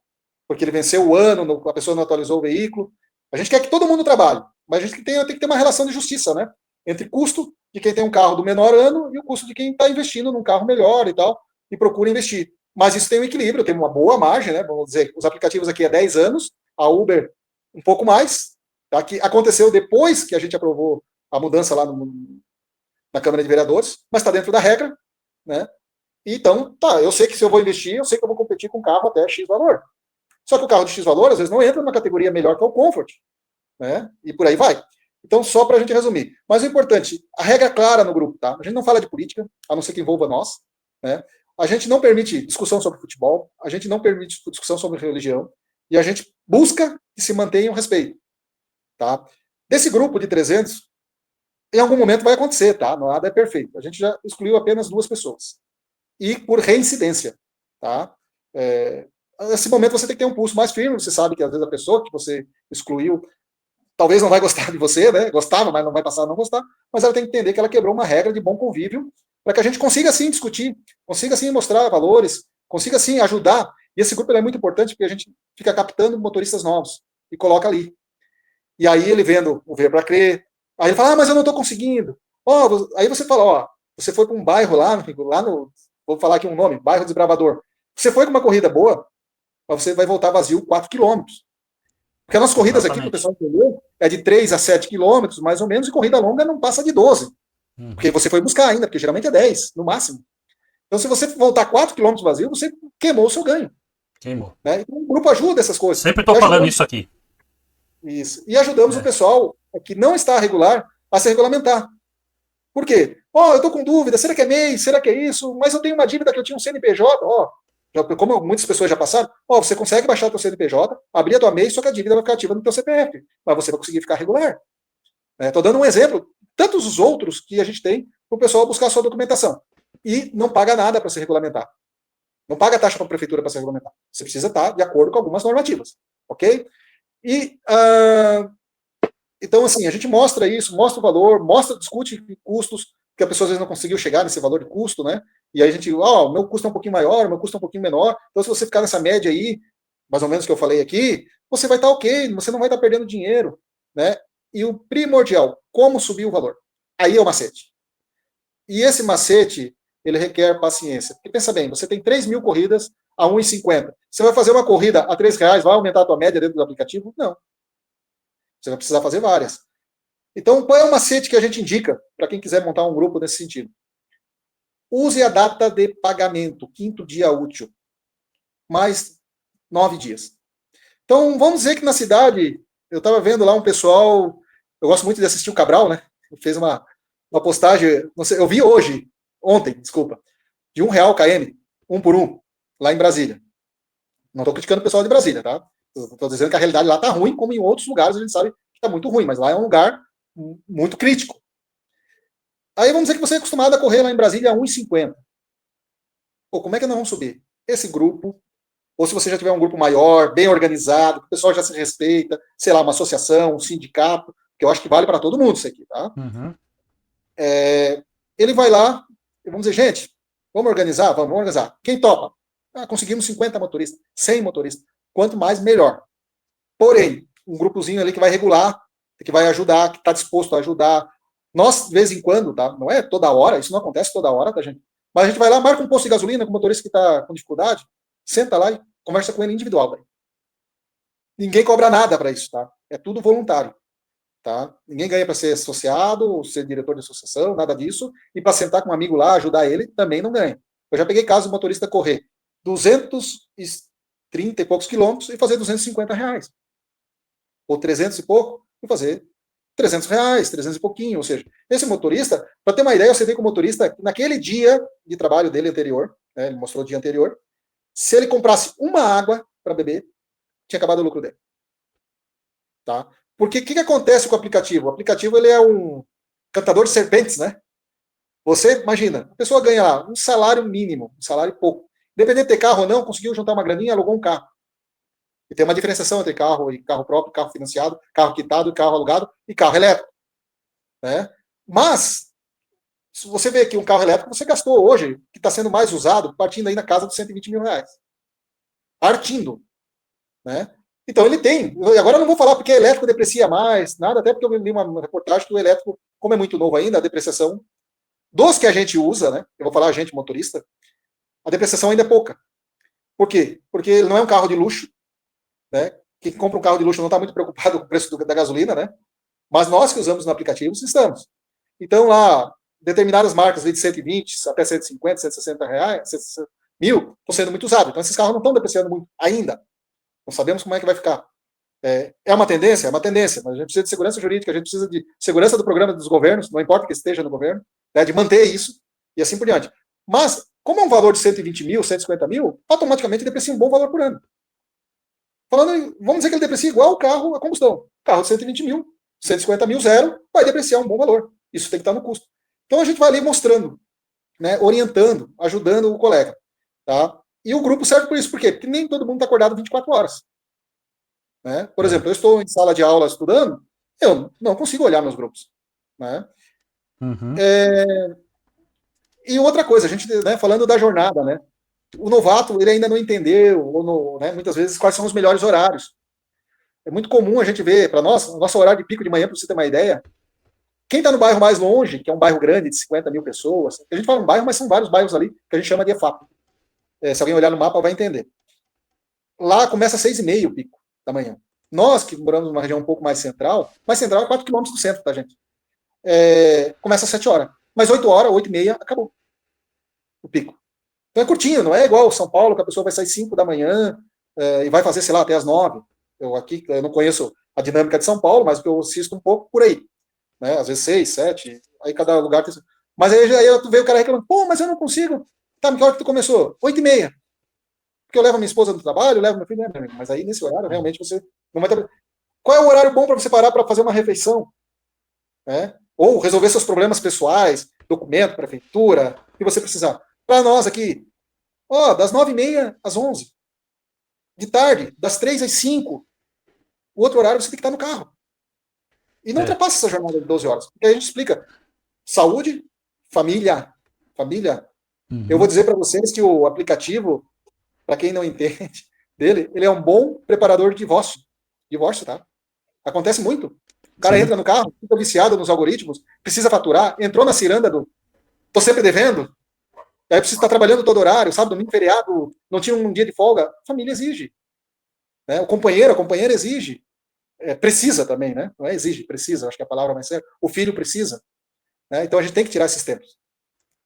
Porque ele venceu o ano, a pessoa não atualizou o veículo. A gente quer que todo mundo trabalhe, mas a gente tem que ter uma relação de justiça, né? entre custo de quem tem um carro do menor ano e o custo de quem está investindo num carro melhor e tal, e procura investir. Mas isso tem um equilíbrio, tem uma boa margem, né? Vamos dizer, os aplicativos aqui há 10 anos, a Uber um pouco mais, tá? Que aconteceu depois que a gente aprovou a mudança lá na Câmara de Vereadores, mas está dentro da regra, né? Então, tá, eu sei que se eu vou investir, eu sei que eu vou competir com um carro até X valor. Só que o carro de X valor, às vezes, não entra numa categoria melhor que o Comfort, né? E por aí vai. Então, só para a gente resumir. Mas o importante, a regra é clara no grupo, tá? A gente não fala de política, a não ser que envolva nós, né? A gente não permite discussão sobre futebol, a gente não permite discussão sobre religião, e a gente busca que se mantenha o respeito, tá? Desse grupo de 300, em algum momento vai acontecer, tá? Nada é perfeito. A gente já excluiu apenas 2 pessoas. E por reincidência, tá? Nesse momento você tem que ter um pulso mais firme, você sabe que às vezes a pessoa que você excluiu talvez não vai gostar de você, né? Gostava, mas não vai passar a não gostar, mas ela tem que entender que ela quebrou uma regra de bom convívio para que a gente consiga sim discutir, consiga sim mostrar valores, consiga sim ajudar. E esse grupo é muito importante porque a gente fica captando motoristas novos e coloca ali. E aí ele vendo o Ver para Crer, aí ele fala, mas eu não estou conseguindo. Aí você fala, você foi para um bairro lá no, vou falar aqui um nome, bairro Desbravador. Você foi com uma corrida boa, mas você vai voltar vazio 4 quilômetros. Porque as nossas corridas aqui, para o pessoal entender, é de 3 a 7 quilômetros, mais ou menos, e corrida longa não passa de 12. Porque você foi buscar ainda, porque geralmente é 10, no máximo. Então, se você voltar 4 quilômetros vazio, você queimou o seu ganho. Queimou. Né? Então, o grupo ajuda essas coisas. Sempre estou falando isso aqui. Isso. E ajudamos o pessoal que não está regular a se regulamentar. Por quê? Eu estou com dúvida, será que é MEI? Será que é isso? Mas eu tenho uma dívida que eu tinha um CNPJ. Como muitas pessoas já passaram, você consegue baixar o teu CNPJ, abrir a tua MEI, só que a dívida vai ficar ativa no teu CPF. Mas você vai conseguir ficar regular. Estou dando um exemplo, tantos os outros que a gente tem para o pessoal buscar a sua documentação. E não paga nada para se regulamentar. Não paga taxa para a prefeitura para se regulamentar. Você precisa estar de acordo com algumas normativas. Ok? E, então, assim, a gente mostra isso, mostra o valor, discute custos, que a pessoa às vezes não conseguiu chegar nesse valor de custo, né? E aí a gente, o meu custo é um pouquinho maior, o meu custo é um pouquinho menor. Então, se você ficar nessa média aí, mais ou menos que eu falei aqui, você vai estar ok, você não vai estar perdendo dinheiro, né? E o primordial, como subir o valor? Aí é o macete. E esse macete, ele requer paciência. Porque pensa bem, você tem 3 mil corridas a R$ 1,50. Você vai fazer uma corrida a R$3, vai aumentar a tua média dentro do aplicativo? Não. Você vai precisar fazer várias. Então, qual é o macete que a gente indica para quem quiser montar um grupo nesse sentido? Use a data de pagamento, 5º dia útil, mais 9 dias. Então, vamos dizer que na cidade, eu estava vendo lá um pessoal, eu gosto muito de assistir o Cabral, né? Ele fez uma postagem, não sei, eu vi ontem, desculpa, de R$1 km, 1 por 1, lá em Brasília. Não estou criticando o pessoal de Brasília, tá? Estou dizendo que a realidade lá está ruim, como em outros lugares a gente sabe que está muito ruim, mas lá é um lugar muito crítico. Aí vamos dizer que você é acostumado a correr lá em Brasília a 1,50. Como é que nós vamos subir? Esse grupo, ou se você já tiver um grupo maior, bem organizado, que o pessoal já se respeita, sei lá, uma associação, um sindicato, que eu acho que vale para todo mundo isso aqui, tá? Uhum. Ele vai lá, e vamos dizer, gente, vamos organizar? Vamos organizar. Quem topa? Conseguimos 50 motoristas, 100 motoristas. Quanto mais, melhor. Porém, um grupozinho ali que vai regular, que vai ajudar, que está disposto a ajudar. Nós, de vez em quando, tá? Não é toda hora, isso não acontece toda hora, tá, gente? Mas a gente vai lá, marca um posto de gasolina com o motorista que está com dificuldade, senta lá e conversa com ele individual. Véio. Ninguém cobra nada para isso, tá? É tudo voluntário. Tá? Ninguém ganha para ser associado, ser diretor de associação, nada disso. E para sentar com um amigo lá, ajudar ele, também não ganha. Eu já peguei caso do motorista correr 230 e poucos quilômetros e fazer R$250. Ou 300 e pouco e fazer R$300, 300 e pouquinho. Ou seja, esse motorista, para ter uma ideia, eu sentei com o motorista naquele dia de trabalho dele anterior, né, ele mostrou o dia anterior, se ele comprasse uma água para beber, tinha acabado o lucro dele. Tá? Porque o que acontece com o aplicativo? O aplicativo ele é um cantador de serpentes, né? Você, imagina, a pessoa ganha lá um salário mínimo, um salário pouco. Independente de ter carro ou não, conseguiu juntar uma graninha, alugou um carro. E tem uma diferenciação entre carro e carro próprio, carro financiado, carro quitado, carro alugado e carro elétrico. Né? Mas, se você vê que um carro elétrico, você gastou hoje, que está sendo mais usado, partindo aí na casa dos R$120 mil. Partindo. Né? Então ele tem. Agora eu não vou falar porque elétrico deprecia mais, nada, até porque eu li uma reportagem que o elétrico como é muito novo ainda, a depreciação dos que a gente usa, né? Eu vou falar a gente, motorista, a depreciação ainda é pouca. Por quê? Porque ele não é um carro de luxo, né? Quem compra um carro de luxo não está muito preocupado com o preço da gasolina, né? Mas nós que usamos no aplicativo, estamos. Então, lá, determinadas marcas de 120 até 150, 160 reais, 160 mil, estão sendo muito usados. Então, esses carros não estão depreciando muito ainda. Não sabemos como é que vai ficar. É uma tendência? É uma tendência, mas a gente precisa de segurança jurídica, a gente precisa de segurança do programa dos governos, não importa que esteja no governo, né, de manter isso, e assim por diante. Mas, como é um valor de 120 mil, 150 mil, automaticamente deprecia um bom valor por ano. Falando, vamos dizer que ele deprecia igual o carro a combustão. Carro de 120 mil, 150 mil, zero, vai depreciar um bom valor. Isso tem que estar no custo. Então a gente vai ali mostrando, né, orientando, ajudando o colega. Tá? E o grupo serve por isso. Por quê? Porque nem todo mundo está acordado 24 horas. Né? Por exemplo, eu estou em sala de aula estudando, eu não consigo olhar meus grupos. Né? Uhum. E outra coisa, a gente, né, falando da jornada, né? O novato ele ainda não entendeu, né, muitas vezes, quais são os melhores horários. É muito comum a gente ver, para nós, o nosso horário de pico de manhã, para você ter uma ideia, quem está no bairro mais longe, que é um bairro grande de 50 mil pessoas, a gente fala um bairro, mas são vários bairros ali que a gente chama de EFAP. Se alguém olhar no mapa, vai entender. Lá começa às 6h30 o pico da manhã. Nós, que moramos numa região um pouco mais central é 4 quilômetros do centro, tá, gente? Começa às 7 horas. Mas 8 horas, 8h30, acabou o pico. Então é curtinho, não é igual São Paulo, que a pessoa vai sair 5 da manhã e vai fazer, sei lá, até as 9. Eu não conheço a dinâmica de São Paulo, mas eu assisto um pouco por aí. Né? Às vezes 6, 7, aí cada lugar tem... Mas aí tu vê o cara reclamando, pô, mas eu não consigo. Tá, que hora que tu começou? 8h30. Porque eu levo a minha esposa no trabalho, levo meu filho, né? Mas aí nesse horário realmente você não vai ter... Qual é o horário bom para você parar para fazer uma refeição? Né? Ou resolver seus problemas pessoais, documento, prefeitura, o que você precisar. Para nós aqui, das 9h30 às 11. De tarde, das 3 às 5. O outro horário você tem que estar no carro. E não ultrapassa essa jornada de 12 horas. Porque a gente explica saúde, família. Uhum. Eu vou dizer para vocês que o aplicativo, para quem não entende dele, ele é um bom preparador de divórcio. Divórcio, tá? Acontece muito. O cara entra no carro, fica viciado nos algoritmos, precisa faturar, entrou na ciranda do tô sempre devendo, aí precisa estar trabalhando todo horário, sábado, domingo, feriado, não tinha um dia de folga. A família exige. Né? O companheiro, a companheira exige. Precisa também, né? Não é exige, precisa, acho que é a palavra mais certa. O filho precisa. Né? Então a gente tem que tirar esses tempos.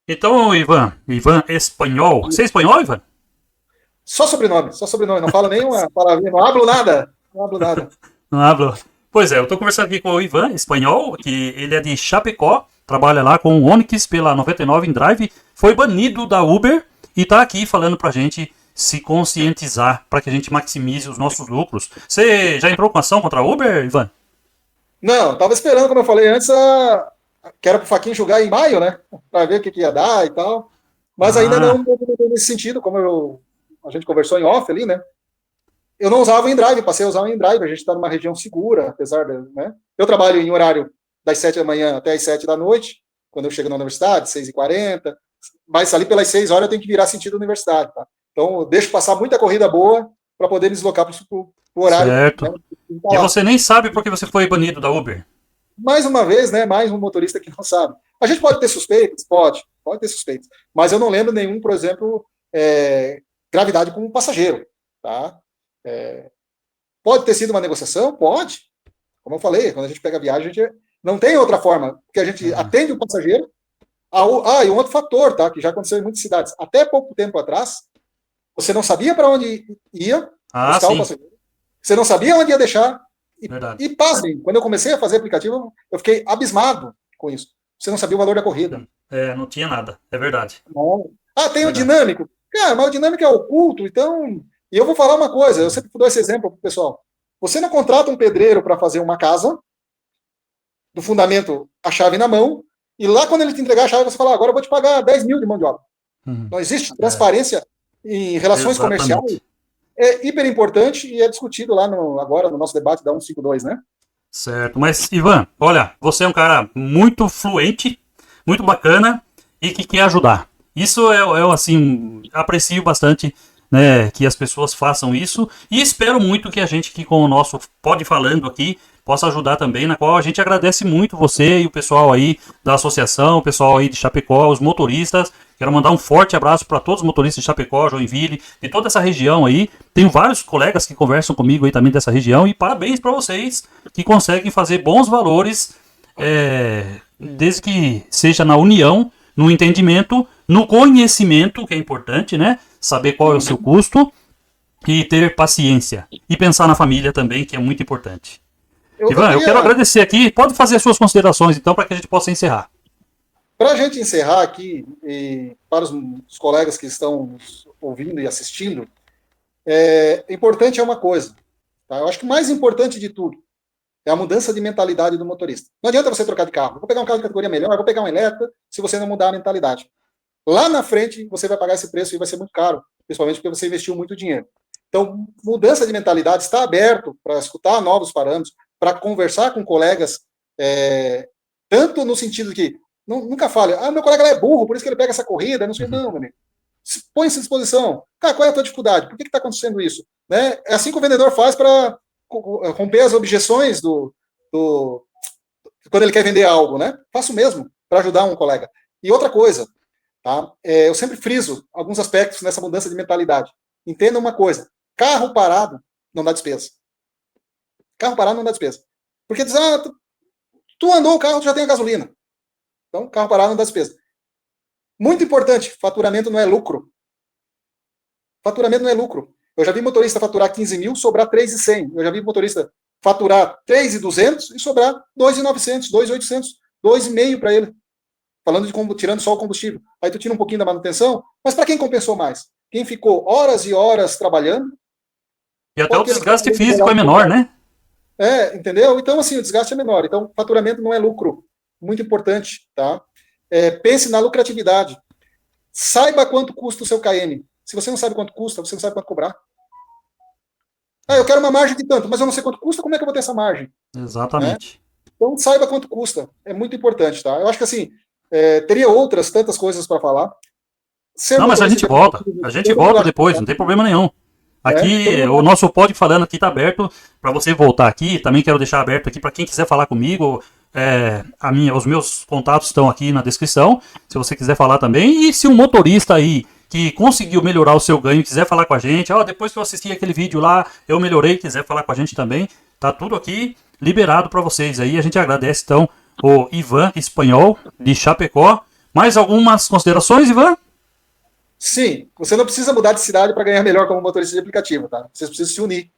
Então, Ivan espanhol. Você é espanhol, Ivan? Só sobrenome. Não falo nem uma palavrinha, não hablo nada. Não hablo. Pois é, eu tô conversando aqui com o Ivan, espanhol, que ele é de Chapecó, trabalha lá com o Onix pela 99 em Drive, foi banido da Uber e tá aqui falando pra gente se conscientizar para que a gente maximize os nossos lucros. Você já entrou com ação contra a Uber, Ivan? Não, tava esperando, como eu falei antes, que era pro Faquinho julgar em maio, né? Para ver o que ia dar e tal. Mas ainda não nesse sentido, como a gente conversou em off ali, né? Eu não usava o InDrive, passei a usar o InDrive, a gente está numa região segura, apesar de... Né? Eu trabalho em horário das 7 da manhã até as 7 da noite, quando eu chego na universidade, 6h40, mas ali pelas 6 horas eu tenho que virar sentido da universidade, tá? Então eu deixo passar muita corrida boa para poder me deslocar para o horário. Certo. Né? E você nem sabe por que você foi banido da Uber? Mais uma vez, né? Mais um motorista que não sabe. A gente pode ter suspeitas? Pode ter suspeitas. Mas eu não lembro nenhum, por exemplo, gravidade com um passageiro, tá? Pode ter sido uma negociação? Pode. Como eu falei, quando a gente pega a viagem, a gente não tem outra forma, porque a gente atende o passageiro. E um outro fator, tá? Que já aconteceu em muitas cidades. Até pouco tempo atrás, você não sabia para onde ia buscar o passageiro. Você não sabia onde ia deixar. E pasmem, quando eu comecei a fazer aplicativo, eu fiquei abismado com isso. Você não sabia o valor da corrida. Não tinha nada, é verdade. Não. Tem o dinâmico. Cara, mas o dinâmico é oculto, então... E eu vou falar uma coisa, eu sempre dou esse exemplo pro pessoal. Você não contrata um pedreiro para fazer uma casa, do fundamento, a chave na mão, e lá quando ele te entregar a chave, você fala, agora eu vou te pagar 10 mil de mão de obra. Não existe transparência em relações comerciais. É hiper importante e é discutido lá agora no nosso debate da 152, né? Certo, mas Ivan, olha, você é um cara muito fluente, muito bacana e que quer ajudar. Isso eu assim, aprecio bastante, né, que as pessoas façam isso e espero muito que a gente aqui com o nosso Pode Falando aqui possa ajudar também, na qual a gente agradece muito você e o pessoal aí da associação, o pessoal aí de Chapecó, os motoristas. Quero mandar um forte abraço para todos os motoristas de Chapecó, Joinville, de toda essa região aí. Tenho vários colegas que conversam comigo aí também dessa região, e parabéns para vocês que conseguem fazer bons valores, desde que seja na união, no entendimento, no conhecimento, que é importante, né? Saber qual é o seu custo e ter paciência. E pensar na família também, que é muito importante. Ivan, eu quero agradecer aqui. Pode fazer as suas considerações, então, para que a gente possa encerrar. Para a gente encerrar aqui, e para os colegas que estão nos ouvindo e assistindo, importante é uma coisa. Tá? Eu acho que o mais importante de tudo é a mudança de mentalidade do motorista. Não adianta você trocar de carro. Vou pegar um carro de categoria melhor, vou pegar um elétrico, se você não mudar a mentalidade. Lá na frente, você vai pagar esse preço e vai ser muito caro, principalmente porque você investiu muito dinheiro. Então, mudança de mentalidade, está aberto para escutar novos parâmetros, para conversar com colegas, tanto no sentido que, nunca fale, meu colega é burro, por isso que ele pega essa corrida, não sei, não, meu amigo. Põe-se à disposição. Cara, qual é a tua dificuldade? Por que está acontecendo isso? Né? É assim que o vendedor faz para romper as objeções quando ele quer vender algo, né? Faço o mesmo para ajudar um colega. E outra coisa, tá? Eu sempre friso alguns aspectos nessa mudança de mentalidade. Entenda uma coisa, carro parado não dá despesa. Carro parado não dá despesa. Porque diz, tu andou o carro, tu já tem a gasolina. Então, carro parado não dá despesa. Muito importante, faturamento não é lucro. Faturamento não é lucro. Eu já vi motorista faturar 15 mil, sobrar 3.100. Eu já vi motorista faturar 3.200 e sobrar 2.900, 2.800, 2,5 para ele. Falando de tirando só o combustível. Aí tu tira um pouquinho da manutenção, mas para quem compensou mais? Quem ficou horas e horas trabalhando. E até o desgaste físico é menor, né? Entendeu? Então, assim, o desgaste é menor. Então, faturamento não é lucro. Muito importante, tá? Pense na lucratividade. Saiba quanto custa o seu KM. Se você não sabe quanto custa, você não sabe quanto cobrar. Eu quero uma margem de tanto, mas eu não sei quanto custa, como é que eu vou ter essa margem? Exatamente. Né? Então, saiba quanto custa. É muito importante, tá? Eu acho que, assim, teria outras tantas coisas para falar. Não, mas a gente volta. A gente volta depois, não tem problema nenhum. Aqui, o nosso Pode Falando aqui tá aberto para você voltar aqui. Também quero deixar aberto aqui para quem quiser falar comigo. Os meus contatos estão aqui na descrição, se você quiser falar também. E se um motorista aí que conseguiu melhorar o seu ganho quiser falar com a gente, depois que eu assisti aquele vídeo lá, eu melhorei, quiser falar com a gente também, tá tudo aqui liberado para vocês aí. A gente agradece então o Ivan Espanhol de Chapecó. Mais algumas considerações, Ivan? Sim, você não precisa mudar de cidade para ganhar melhor como motorista de aplicativo, tá? Vocês precisam se unir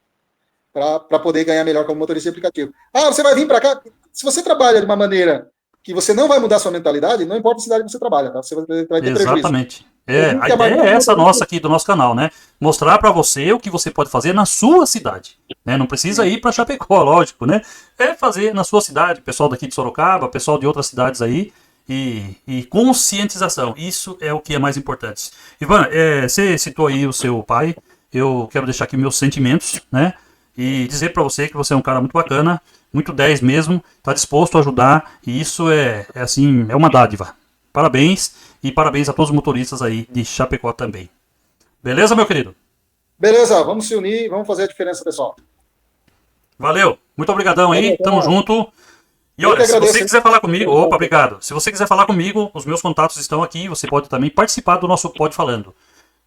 para poder ganhar melhor como motorista de aplicativo. Você vai vir para cá? Se você trabalha de uma maneira que você não vai mudar sua mentalidade, não importa a cidade que você trabalha, tá? Você vai ter prejuízo. Exatamente. A ideia é essa nossa aqui do nosso canal, né? Mostrar para você o que você pode fazer na sua cidade, né? Não precisa ir para Chapecó, lógico, né? Fazer na sua cidade, pessoal daqui de Sorocaba, pessoal de outras cidades aí, e conscientização. Isso é o que é mais importante. Ivan, você citou aí o seu pai. Eu quero deixar aqui meus sentimentos, né? E dizer para você que você é um cara muito bacana, muito 10 mesmo, está disposto a ajudar, e isso é uma dádiva. Parabéns, e parabéns a todos os motoristas aí de Chapecó também. Beleza, meu querido? Beleza, vamos se unir, vamos fazer a diferença, pessoal. Valeu, muito obrigadão aí, tamo junto. E olha, se você quiser falar comigo, obrigado. Se você quiser falar comigo, os meus contatos estão aqui, você pode também participar do nosso Pode Falando.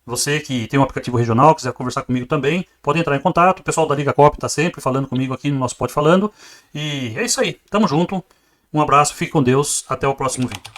Você que tem um aplicativo regional, quiser conversar comigo também, pode entrar em contato. O pessoal da Liga Coop está sempre falando comigo aqui no nosso Pode Falando. E é isso aí, tamo junto. Um abraço, fique com Deus, até o próximo vídeo.